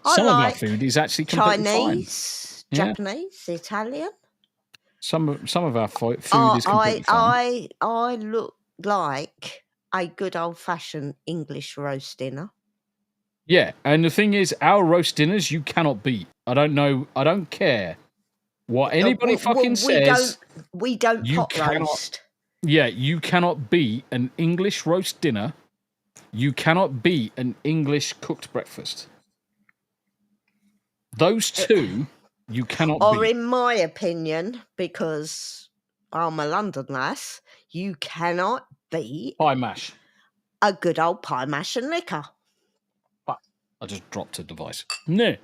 Some of our food is actually completely Chinese, fine. Japanese, Italian. Some of our food is completely fine. I look like a good old-fashioned English roast dinner. Yeah, and the thing is, our roast dinners you cannot beat. I don't care what anybody says. We don't pot roast. Yeah, you cannot beat an English roast dinner. You cannot beat an English cooked breakfast. Those two, you cannot beat. Or in my opinion, because I'm a London lass, you cannot beat pie mash. A good old pie mash and liquor. I just dropped a device. No.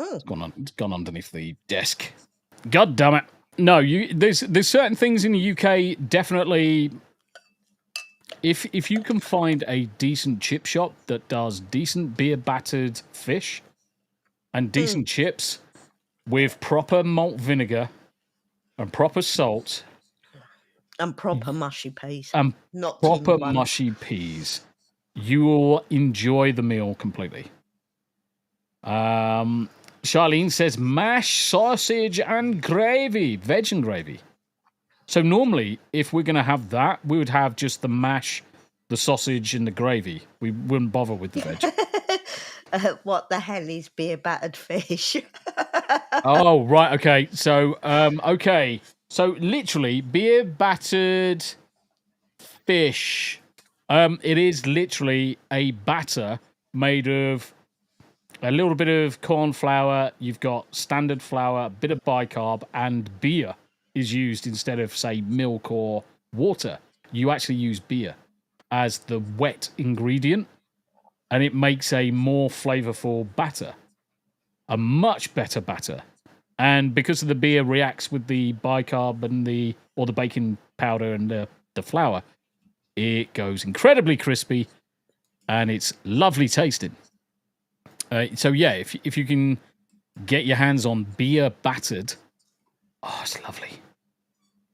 Mm. It's gone underneath the desk. God damn it. No, there's certain things in the UK, definitely, if you can find a decent chip shop that does decent beer-battered fish and decent chips with proper malt vinegar and proper salt... And proper mushy peas. And not proper mushy peas. You will enjoy the meal completely. Charlene says mash, sausage, and gravy. Veg and gravy. So normally, if we're going to have that, we would have just the mash, the sausage, and the gravy. We wouldn't bother with the veg. What the hell is beer battered fish? Oh, right. Okay. So, So literally, beer battered fish. It is literally a batter made of a little bit of corn flour. You've got standard flour, a bit of bicarb, and beer is used instead of, say, milk or water. You actually use beer as the wet ingredient, and it makes a more flavorful batter, a much better batter. And because of the beer reacts with the bicarb and the baking powder and the flour, it goes incredibly crispy, and it's lovely tasting. So yeah, if you can get your hands on beer battered, oh, it's lovely.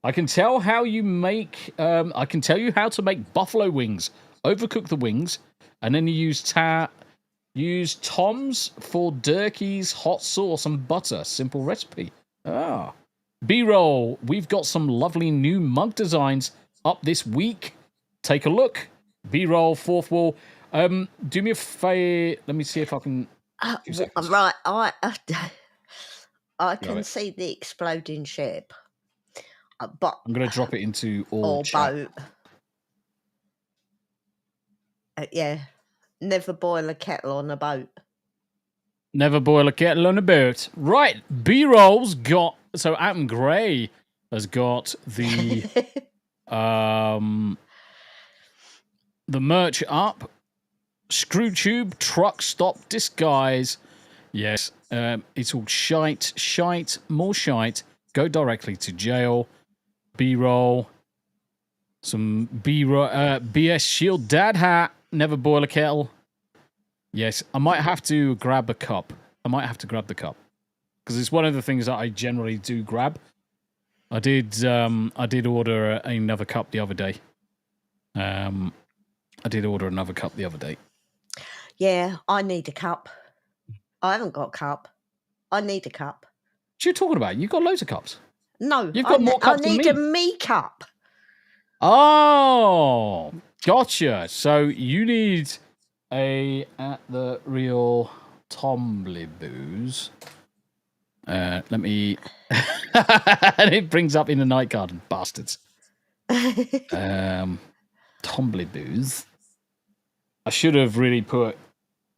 I can tell how you make. I can tell you how to make buffalo wings. Overcook the wings, and then you use Tom's for Durkee's hot sauce and butter. Simple recipe. Ah, B-roll. We've got some lovely new mug designs up this week. Take a look. B-roll, fourth wall. Do me a favor. Let me see if I can. Right, I can see the exploding ship, but I'm going to drop it into all chat. boat. Yeah, never boil a kettle on a boat. Never boil a kettle on a boat. Right, B-roll's got. So Adam Gray has got the the merch up. Screw tube, truck stop, disguise. Yes, it's all shite, more shite. Go directly to jail. B-roll. Some BS shield dad hat. Never boil a kettle. Yes, I might have to grab a cup. I might have to grab the cup. Because it's one of the things that I generally do grab. I did order another cup the other day. Yeah, I need a cup. I haven't got a cup. I need a cup. What are you talking about? You've got loads of cups. No, You've got more cups than me. I need a me cup. Oh, gotcha. So you need a At the Real Tombi booze. Let me. And it brings up In the Night Garden, bastards. Tombi booze. I should have really put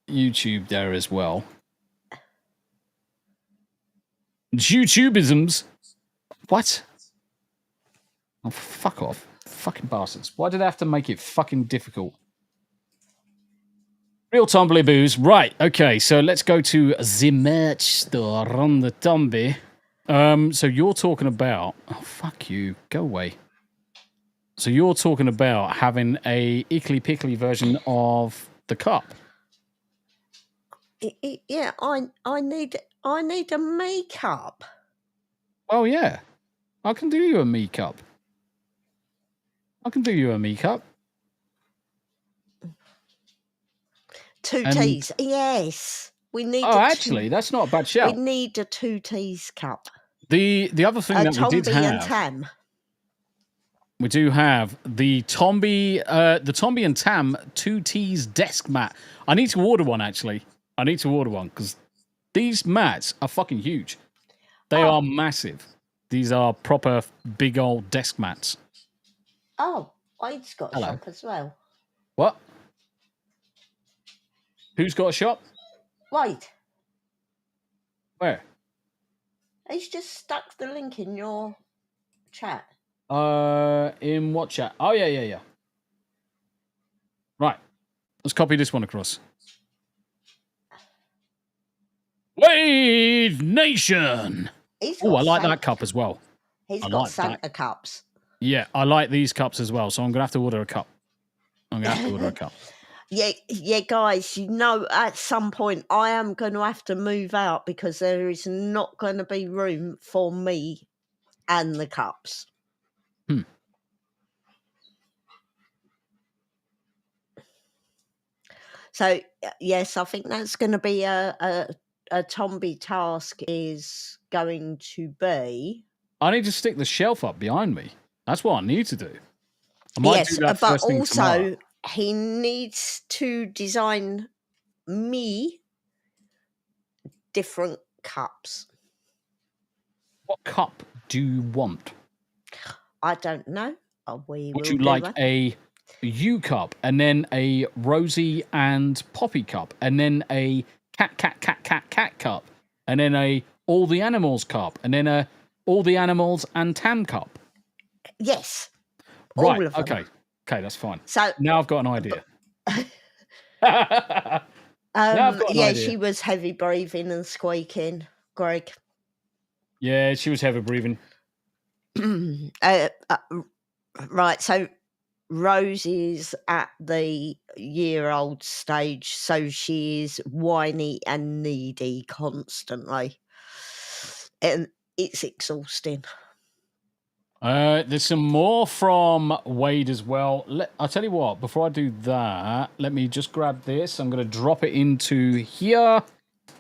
YouTube there as well. YouTubeisms. What? Oh, fuck off. Fucking bastards. Why did I have to make it fucking difficult? Real Tombi booze. Right, okay, so let's go to the merch store on the Tombi. So you're talking about... Oh, fuck you. Go away. So you're talking about having a ickly-pickly version of the cup. Yeah, I need a me cup. Oh, yeah. I can do you a me cup. Two teas. Yes. We need actually, that's not a bad shout. We need a 2 teas cup. The other thing that we did have... Tombi and Tam. We do have the Tombi and Tam 2 teas desk mat. I need to order one, actually. Because these mats are fucking huge. They are massive. These are proper big old desk mats. Oh, I've got a shop as well. What? Who's got a shop? Wait. Where? He's just stuck the link in your chat. In what chat? Oh, yeah. Right. Let's copy this one across. Wave Nation! Oh, I like that cup as well. He's got Santa cups. Yeah, I like these cups as well, so I'm going to have to order a cup. Yeah, guys, at some point I am going to have to move out because there is not going to be room for me and the cups. So, yes, I think that's going to be a Tombi task is going to be... I need to stick the shelf up behind me. That's what I need to do. I might do that first thing tomorrow. He needs to design me different cups. What cup do you want? I don't know. Would you like a U cup, and then a Rosie and Poppy cup, and then a cat cup, and then a all the animals cup, and then a all the animals and Tam cup? Yes. Right. All of them. Okay, that's fine. So now I've got an idea. Now I've got an idea. She was heavy breathing and squeaking, Greg. Yeah, she was heavy breathing. Right, so Rose is at the year-old stage, so she is whiny and needy constantly. And it's exhausting. There's some more from Wade as well. I'll tell you what, before I do that, let me just grab this. I'm going to drop it into here.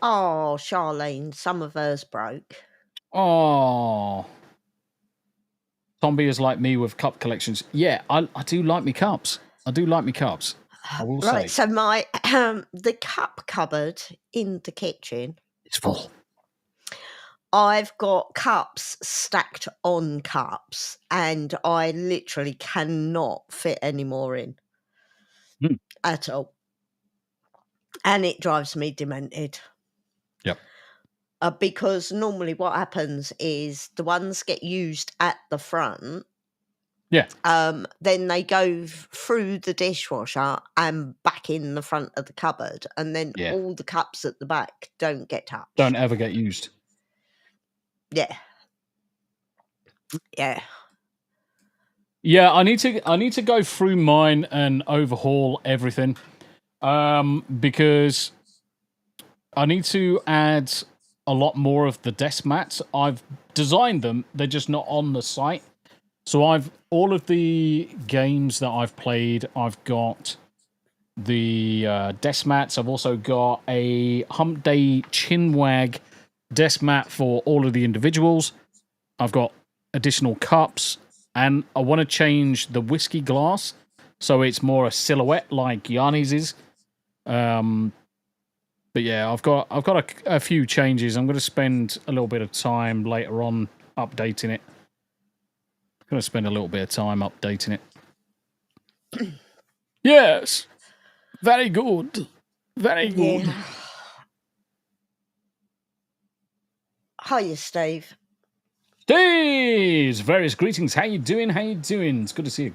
Oh, Charlene, some of hers broke. Oh. Tombi is like me with cup collections. Yeah, I do like me cups. I will say. Right, so my the cup cupboard in the kitchen, it's full. I've got cups stacked on cups, and I literally cannot fit any more in at all. And it drives me demented. Yep. Because normally what happens is the ones get used at the front. Yeah. Then they go through the dishwasher and back in the front of the cupboard, and then all the cups at the back don't get touched. Don't ever get used. Yeah. Yeah. Yeah, I need to go through mine and overhaul everything. Because I need to add a lot more of the desk mats. I've designed them, they're just not on the site. So all of the games that I've played, I've got the desk mats. I've also got a Hump Day chinwag desk mat for all of the individuals. I've got additional cups, and I want to change the whiskey glass so it's more a silhouette like Yanni's is. But yeah, I've got a few changes. I'm going to spend a little bit of time later on updating it. I'm going to spend a little bit of time updating it. Yes, very good, very good. Yeah. Hiya, Steve. Steve's various greetings. How you doing? It's good to see you.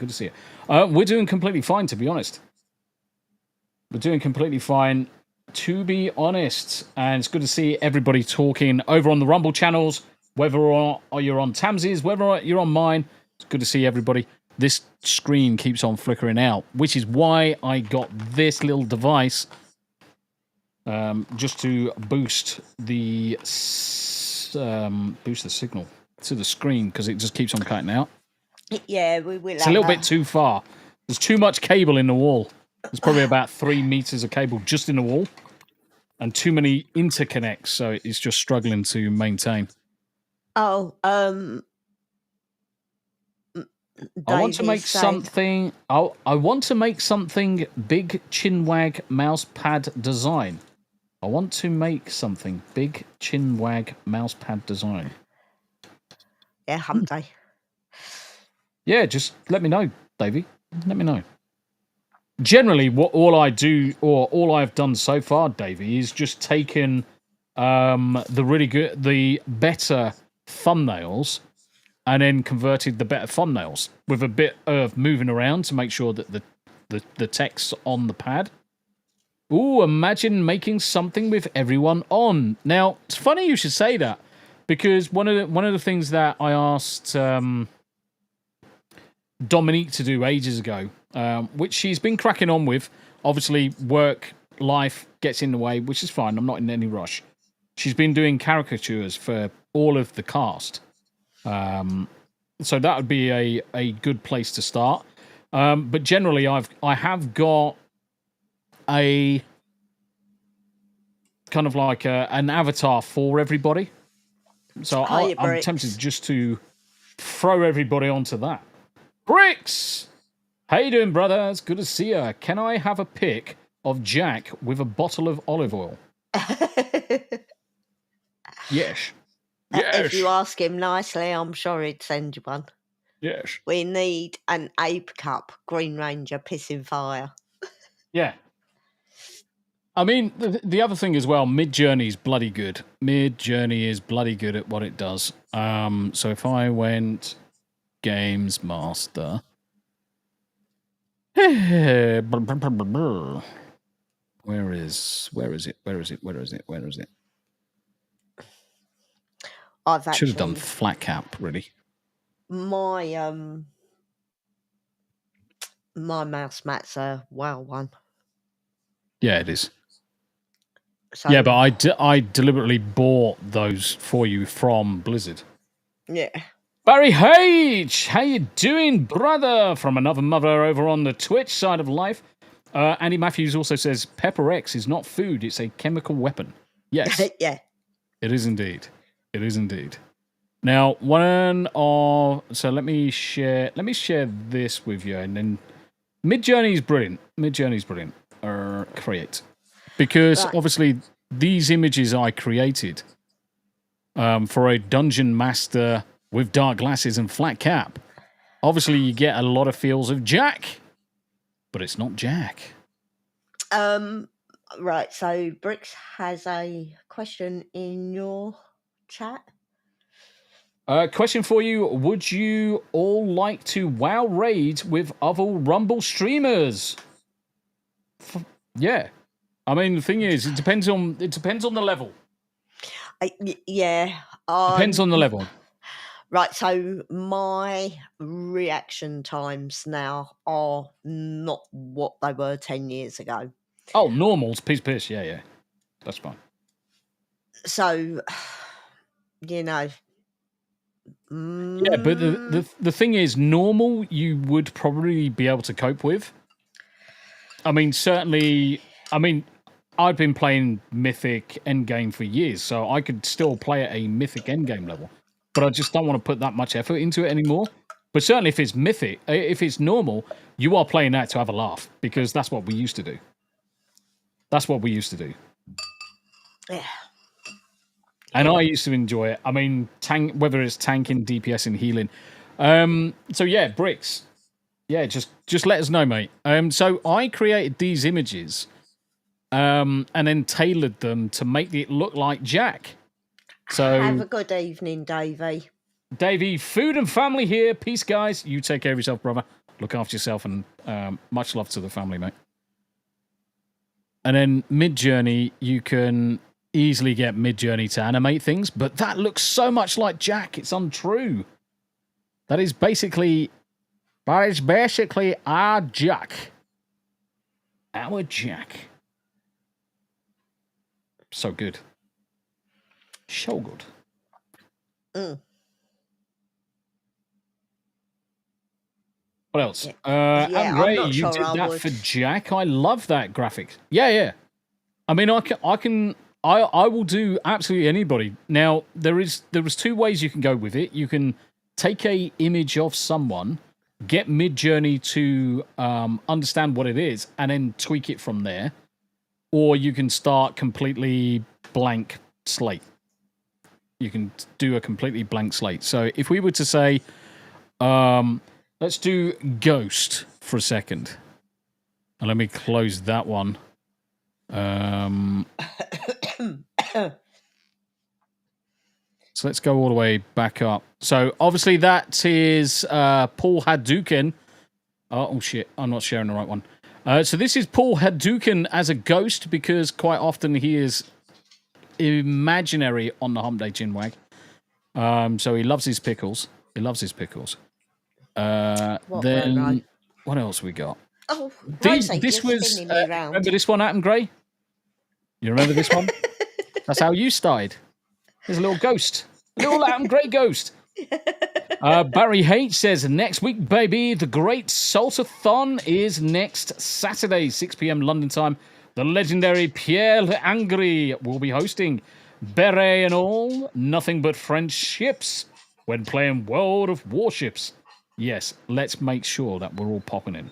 We're doing completely fine, to be honest. We're doing completely fine, to be honest. And it's good to see everybody talking over on the Rumble channels, whether or you're on Tams's, whether you're on mine. It's good to see everybody. This screen keeps on flickering out, which is why I got this little device, just to boost the signal to the screen, because it just keeps on cutting out. Yeah, we will. It's a little bit too far. There's too much cable in the wall. There's probably about 3 meters of cable just in the wall, and too many interconnects, so it's just struggling to maintain. Oh, I want to make something. I want to make something big chinwag mouse pad design. I want to make something big chinwag mouse pad design. Yeah, Hump Day. Yeah, just let me know, Davey. Let me know. Generally, all I've done so far, Davey, is just taken the better thumbnails, and then converted the better thumbnails with a bit of moving around to make sure that the text's on the pad. Ooh, imagine making something with everyone on. Now, it's funny you should say that, because one of the things that I asked Dominique to do ages ago, which she's been cracking on with. Obviously, work, life gets in the way, which is fine. I'm not in any rush. She's been doing caricatures for all of the cast. So that would be a good place to start. But generally, I have got a kind of like an avatar for everybody. So I'm tempted just to throw everybody onto that. Bricks! How you doing, brother? It's good to see you. Can I have a pic of Jack with a bottle of olive oil? Yes. If you ask him nicely, I'm sure he'd send you one. Yes. We need an Ape Cup Green Ranger pissing fire. Yeah. I mean, the other thing as well, Mid-Journey is bloody good. Mid-Journey is bloody good at what it does. So if I went Games Master... Where is it? I've Should have done flat cap, really. My mouse mat's a WoW one. Yeah, it is. So, yeah, but I deliberately bought those for you from Blizzard. Yeah. Barry H, how you doing, brother? From another mother over on the Twitch side of life. Andy Matthews also says Pepper X is not food; it's a chemical weapon. Yes, yeah, it is indeed. It is indeed. Now, so let me share this with you, and then Mid-Journey is brilliant. Create, because obviously these images I created for a dungeon master with dark glasses and flat cap. Obviously, you get a lot of feels of Jack, but it's not Jack. Right. So Bricks has a question in your chat. Question for you. Would you all like to WoW raid with other Rumble streamers? Yeah. I mean, the thing is, it depends on the level. Yeah. Depends on the level. Right. So my reaction times now are not what they were 10 years ago. Oh, normal's piss. Yeah. That's fine. So, you know. Yeah, but the thing is, normal you would probably be able to cope with. I mean, certainly. I mean, I've been playing Mythic Endgame for years, so I could still play at a Mythic Endgame level. But I just don't want to put that much effort into it anymore. But certainly, if it's Mythic, if it's normal, you are playing that to have a laugh, because that's what we used to do. Yeah. And I used to enjoy it. I mean, whether it's tanking, DPS, and healing. So yeah, Bricks. Yeah, just let us know, mate. So I created these images, and then tailored them to make it look like Jack. So have a good evening, Davey. Davey, food and family here. Peace, guys. You take care of yourself, brother. Look after yourself, and much love to the family, mate. And then Mid-Journey, you can easily get Mid-Journey to animate things, but that looks so much like Jack, it's untrue. That is basically our Jack. Our Jack. So good. So good. What else? Yeah, Ray, I'm not you sure did I that would. for Jack. I love that graphic. Yeah. I mean, I will do absolutely anybody. Now, there was two ways you can go with it. You can take a image of someone, get Mid-Journey to understand what it is, and then tweak it from there. Or you can start completely blank slate. You can do a completely blank slate. So if we were to say, let's do Ghost for a second. And let me close that one. So let's go all the way back up. So obviously that is Paul Hadouken. Oh shit, I'm not sharing the right one. So this is Paul Hadouken as a ghost, because quite often he is imaginary on the Hump Day Chinwag. So he loves his pickles. What else we got? Oh, this was remember this one, Adam Gray? You remember this one? That's how you started. There's a little ghost. A little Adam Gray ghost. Barry H says, next week, baby, the Great Saltathon is next Saturday, 6 p.m. London time. The legendary Pierre Angry will be hosting. Beret and all, nothing but French ships when playing World of Warships. Yes, let's make sure that we're all popping in.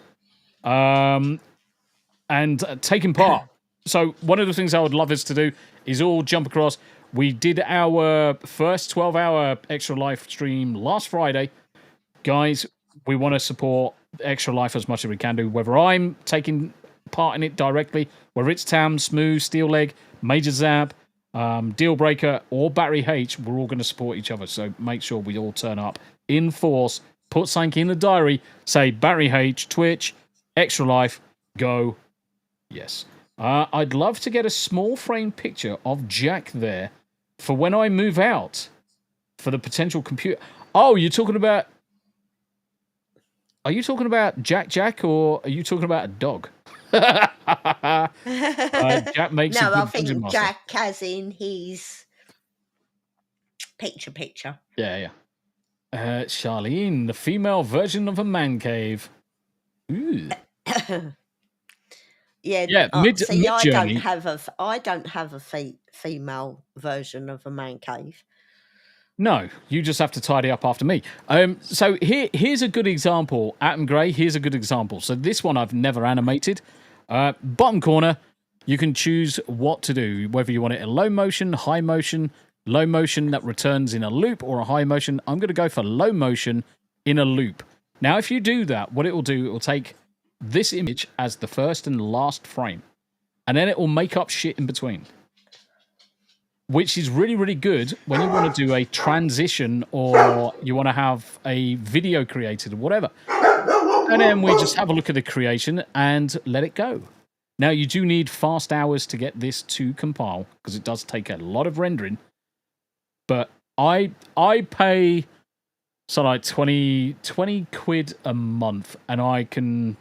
And taking part. So one of the things I would love us to do is all jump across. We did our first 12-hour Extra Life stream last Friday. Guys, we want to support Extra Life as much as we can do, whether I'm taking part in it directly, whether it's Tam, Smooth, Steel Leg, Major Zab, Deal Breaker, or Barry H, we're all going to support each other. So make sure we all turn up in force, put something in the diary, say Barry H, Twitch, Extra Life, go. Yes. I'd love to get a small frame picture of Jack there for when I move out for the potential computer. Oh, you're talking about... Are you talking about Jack, or are you talking about a dog? Jack makes no, a good I think dungeon master. Jack has in his picture. Yeah. Charlene, the female version of a man cave. Ooh. Yeah. Mid-journey. I don't have a female version of a man cave. No, you just have to tidy up after me. So here's a good example. Atom Grey, here's a good example. So this one I've never animated. Bottom corner, you can choose what to do, whether you want it in low motion, high motion, low motion that returns in a loop, or a high motion. I'm going to go for low motion in a loop. Now, if you do that, what it will do, it will take this image as the first and last frame, and then it will make up shit in between. Which is really, really good when you want to do a transition or you want to have a video created or whatever. And then we just have a look at the creation and let it go. Now, you do need fast hours to get this to compile because it does take a lot of rendering. But I pay like 20 quid a month, and I can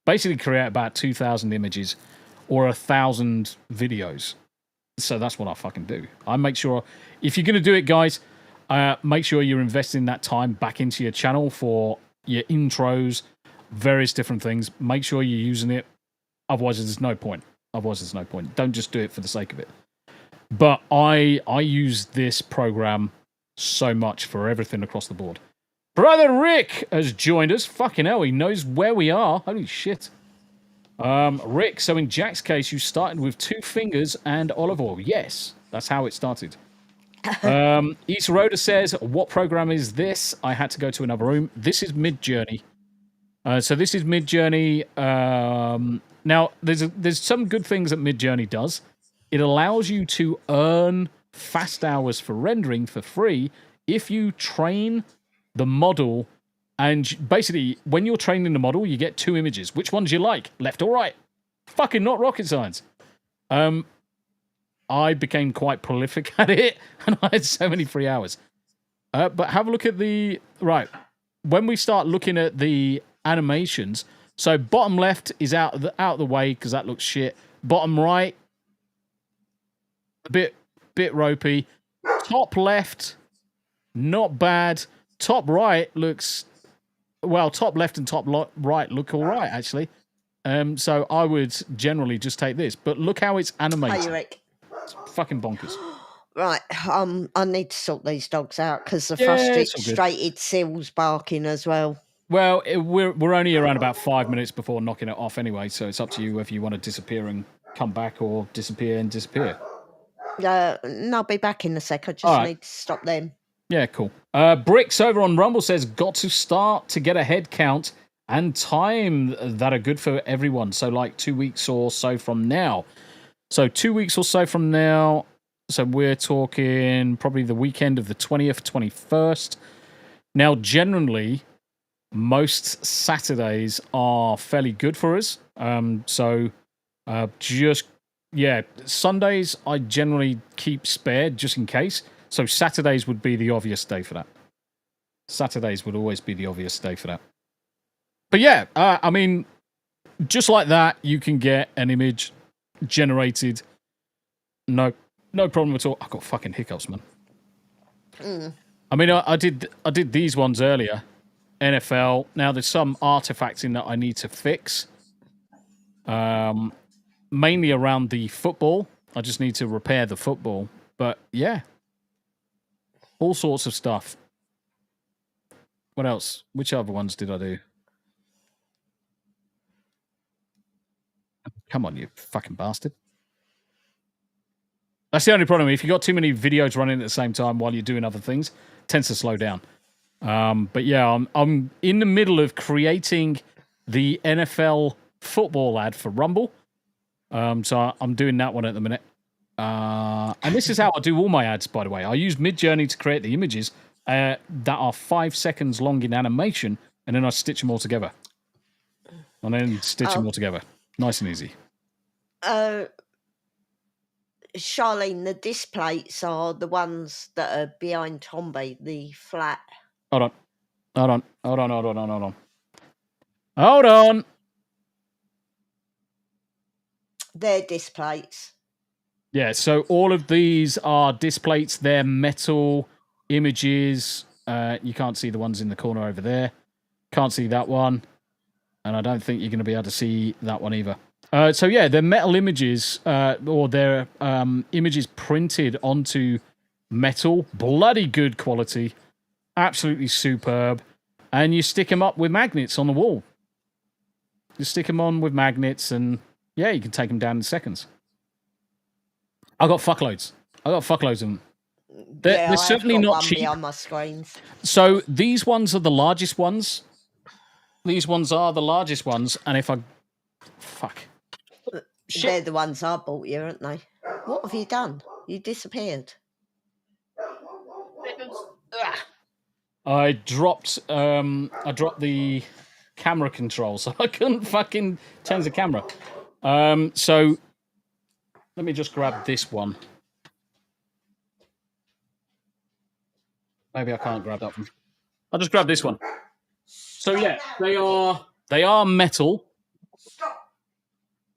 basically create about 2,000 images or 1,000 videos. So that's what I fucking do. I make sure, if you're going to do it, guys, make sure you're investing that time back into your channel for your intros, various different things. Make sure you're using it. Otherwise, there's no point. Don't just do it for the sake of it. But I use this program so much for everything across the board. Brother Rick has joined us. Fucking hell, he knows where we are. Holy shit. Rick, so in Jack's case, you started with 2 fingers and olive oil. Yes, that's how it started. Issa Rhoda says, what program is this? I had to go to another room. This is Mid-Journey. So this is Mid-Journey. Now, there's some good things that Mid-Journey does. It allows you to earn fast hours for rendering for free if you train the model. And basically, when you're training the model, you get 2 images. Which ones you like, left or right? Fucking not rocket science. I became quite prolific at it, and I had so many free hours. But have a look at the... Right, when we start looking at the animations, so bottom left is out of the way, because that looks shit. Bottom right, a bit ropey. Top left, not bad. Top right looks... Well, top left and top right look all right, actually. So I would generally just take this. But look how it's animated. Hey, Rick. It's fucking bonkers. Right, I need to sort these dogs out because the frustrated Seal's barking as well. Well, we're only around about 5 minutes before knocking it off anyway, so it's up to you whether you want to disappear and come back or disappear and disappear. No, I'll be back in a sec. I just need to stop them. Yeah, cool. Bricks over on Rumble says, got to start to get a head count and time that are good for everyone. So like 2 weeks or so from now. So 2 weeks or so from now. So we're talking probably the weekend of the 20th, 21st. Now, generally, most Saturdays are fairly good for us. Sundays I generally keep spare just in case. So Saturdays would be the obvious day for that. Saturdays would always be the obvious day for that. But yeah, I mean, just like that, you can get an image generated. No problem at all. I've got fucking hiccups, man. I mean, I did these ones earlier. NFL. Now there's some artifacting that I need to fix. Mainly around the football. I just need to repair the football. But yeah. All sorts of stuff. What else? Which other ones did I do? Come on, you fucking bastard. That's the only problem. If you've got too many videos running at the same time while you're doing other things, it tends to slow down. But yeah, I'm in the middle of creating the NFL football ad for Rumble. So I'm doing that one at the minute. And this is how I do all my ads, by the way. I use Midjourney to create the images that are 5 seconds long in animation, and then I stitch them all together. And then stitch them all together. Nice and easy. Charlene, the disc plates are the ones that are behind Tombi, the flat. Hold on. They're disc plates. Yeah, so all of these are disc plates. They're metal images. You can't see the ones in the corner over there. Can't see that one. And I don't think you're going to be able to see that one either. So yeah, they're metal images, or they're images printed onto metal. Bloody good quality. Absolutely superb. And you stick them up with magnets on the wall. You stick them on with magnets and yeah, you can take them down in seconds. I got fuckloads of them. They're certainly not cheap. On my screens. So these ones are the largest ones. These ones are the largest ones. And if I... Fuck. Shit. They're the ones I bought you, aren't they? What have you done? You disappeared. I dropped the camera control, so I couldn't fucking change the camera. So let me just grab this one. Maybe I can't grab that one. I'll just grab this one. So yeah, they are metal.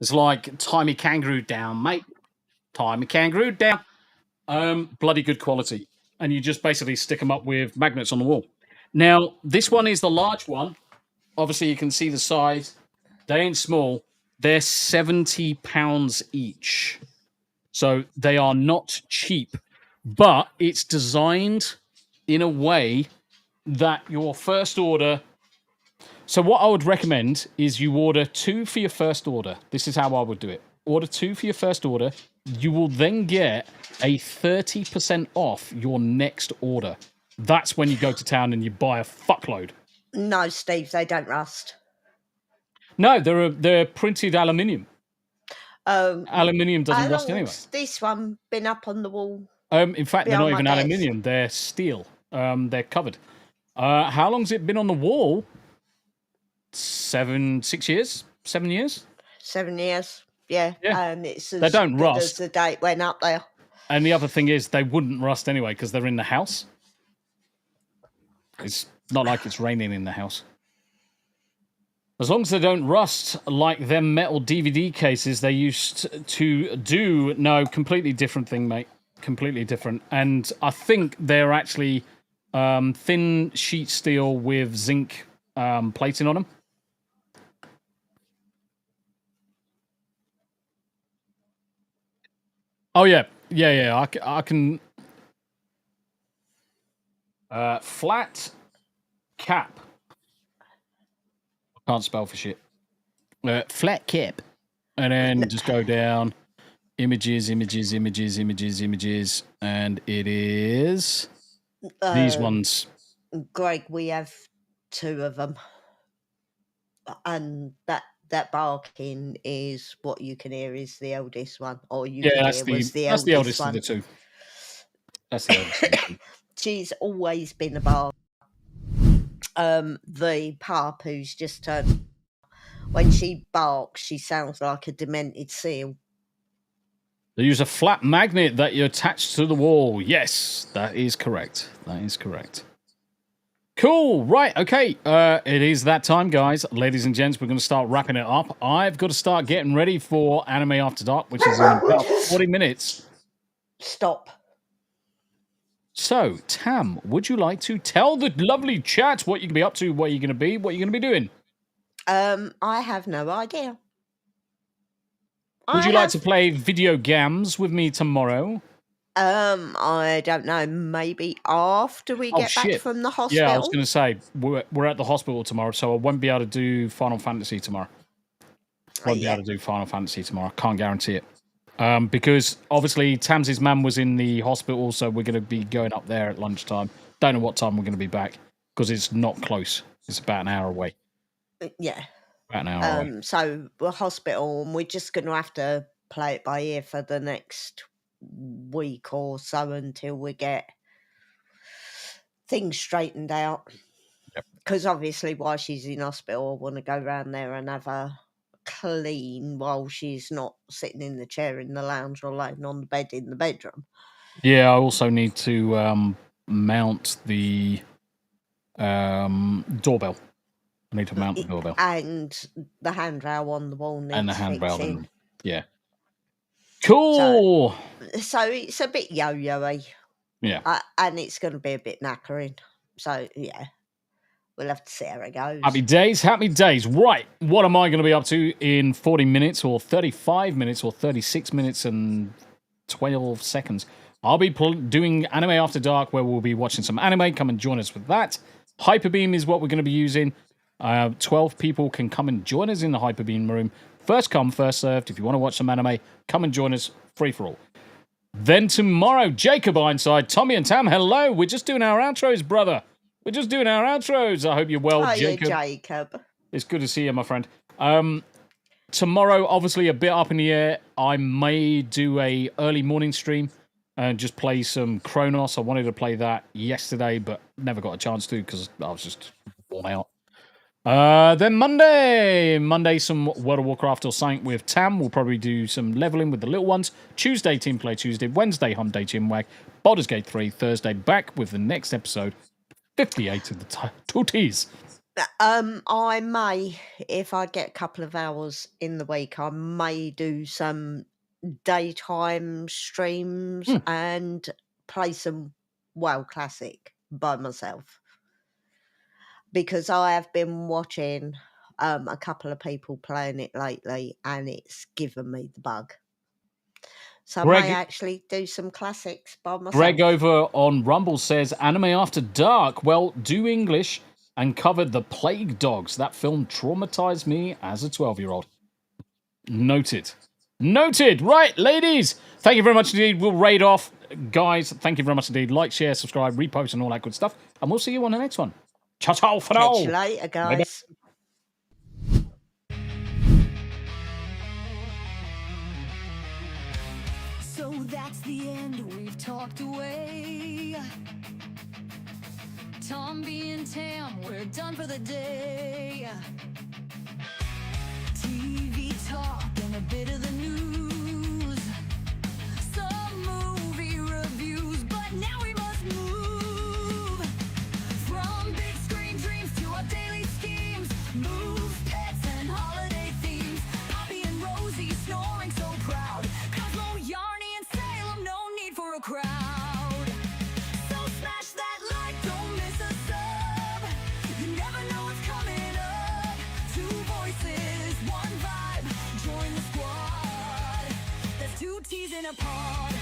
It's like tie me kangaroo down, mate. Tie me kangaroo down. Bloody good quality. And you just basically stick them up with magnets on the wall. Now, this one is the large one. Obviously, you can see the size. They ain't small. They're £70 each. So they are not cheap. But it's designed in a way that your first order... So what I would recommend is you order 2 for your first order. This is how I would do it. Order 2 for your first order. You will then get a 30% off your next order. That's when you go to town and you buy a fuckload. No, Steve, they don't rust. No, they're printed aluminium. Aluminium doesn't rust anyway. This one been up on the wall? In fact, they're not even aluminium. They're steel. They're covered. How long's it been on the wall? 7 years? 7 years? 7 years. Yeah. And it's they don't rust. The date went up there. And the other thing is, they wouldn't rust anyway because they're in the house. It's not like it's raining in the house. As long as they don't rust like them metal DVD cases they used to do. No, completely different thing, mate. Completely different. And I think they're actually thin sheet steel with zinc plating on them. Oh, yeah. Yeah. I can... flat cap. Can't spell for shit. Flat cap. And then just go down. Images. And it is... these ones. Greg, we have 2 of them. And that barking is what you can hear is the eldest one, or that's the eldest of the 2. That's the eldest of the 2. She's always been a bark. The pup who's just turned, when she barks, she sounds like a demented seal. They use a flat magnet that you attach to the wall. Yes, that is correct. Cool. Right. Okay. It is that time, guys. Ladies and gents, we're going to start wrapping it up. I've got to start getting ready for Anime After Dark, which is in about 40 minutes. Stop. So, Tam, would you like to tell the lovely chat what you're going to be up to, what you're going to be, what you're going to be doing? I have no idea. Would you like to play video games with me tomorrow? I don't know. Maybe after we get back from the hospital. Yeah, I was going to say we're at the hospital tomorrow, so I won't be able to do Final Fantasy tomorrow. Can't guarantee it. Because obviously Tams's mum was in the hospital, so we're going to be going up there at lunchtime. Don't know what time we're going to be back because it's not close. It's about an hour away. Yeah. About an hour away. So we're hospital, and we're just going to have to play it by ear for the next week or so until we get things straightened out. Because obviously, while she's in hospital, I want to go round there and have her clean while she's not sitting in the chair in the lounge or laying on the bed in the bedroom. Yeah, I also need to mount the doorbell. I need to mount the doorbell. And the handrail on the wall needs And the handrail. fixing. Yeah. Cool. So it's a bit yo-yo-y. Yeah. And it's going to be a bit knackering. So, yeah. We'll have to see how it goes. Happy days, happy days. Right, what am I going to be up to in 40 minutes or 35 minutes or 36 minutes and 12 seconds? I'll be doing Anime After Dark, where we'll be watching some anime. Come and join us with that. Hyperbeam is what we're going to be using. 12 people can come and join us in the Hyperbeam room. First come, first served. If you want to watch some anime, come and join us. Free for all. Then tomorrow, Jacob Ironside, Tombi and Tam. Hello, we're just doing our outros, brother. We're just doing our outros. I hope you're well, Jacob. Jacob. It's good to see you, my friend. Tomorrow, obviously, a bit up in the air. I may do a early morning stream and just play some Kronos. I wanted to play that yesterday, but never got a chance to because I was just worn out. Then Monday, some World of Warcraft or something with Tam. We'll probably do some leveling with the little ones. Tuesday, Team Play Tuesday. Wednesday, Hump Day, Chinwag. Baldur's Gate 3. Thursday, back with the next episode. 58 of the tooties. I may, if I get a couple of hours in the week, I may do some daytime streams and play some WoW Classic by myself. Because I have been watching a couple of people playing it lately, and it's given me the bug. So I may actually do some classics by myself. Greg over on Rumble says, Anime After Dark. Well, do English and covered The Plague Dogs. That film traumatized me as a 12-year-old. Noted. Right, ladies. Thank you very much indeed. We'll raid off. Guys, thank you very much indeed. Like, share, subscribe, repost, and all that good stuff. And we'll see you on the next one. Ciao for now. Catch you later, guys. Bye-bye. So that's the end, we've talked away. Tombi and Tam, we're done for the day. TV talk and a bit of the news. Some movie reviews, but now we must move. From big screen dreams to our daily schemes. Moves, pets, and holiday themes. Poppy and Rosie snoring so proud. Cosmo, Yarny, and Salem, no need for a crowd. So smash that like, don't miss a sub. You never know what's coming up. Two voices, one vibe. Join the squad. There's two T's in a pod.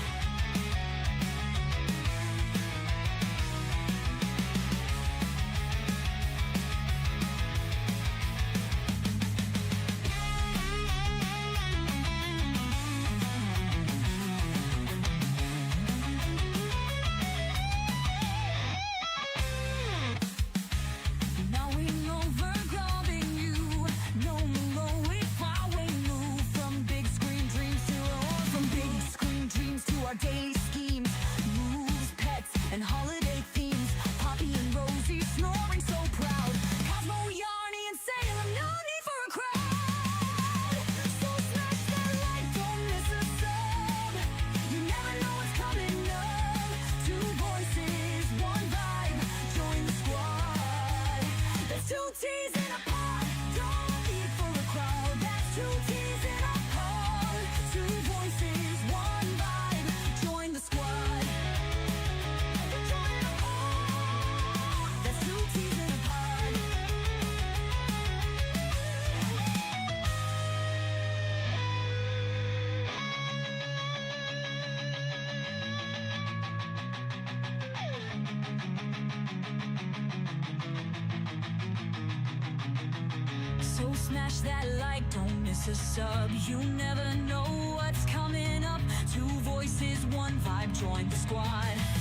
Knowing overcrowding you, no low if I move from big screen dreams to our daily schemes, moves, pets, and holiday themes. Poppy and Rosie snoring so proud. Cosmo, Yarny, and Salem, no need for a crowd. So smash that like, don't miss a sub. You never know what's coming up. Two voices, one vibe. Join the squad. There's two T's in a pod. Don't need for a crowd. That's two T's in a pod. Two voices, one vibe. Join the squad. Join the pod. That's two T's in a pod. So smash that like, don't miss a sub. You never know what's coming up. This is one vibe, join the squad.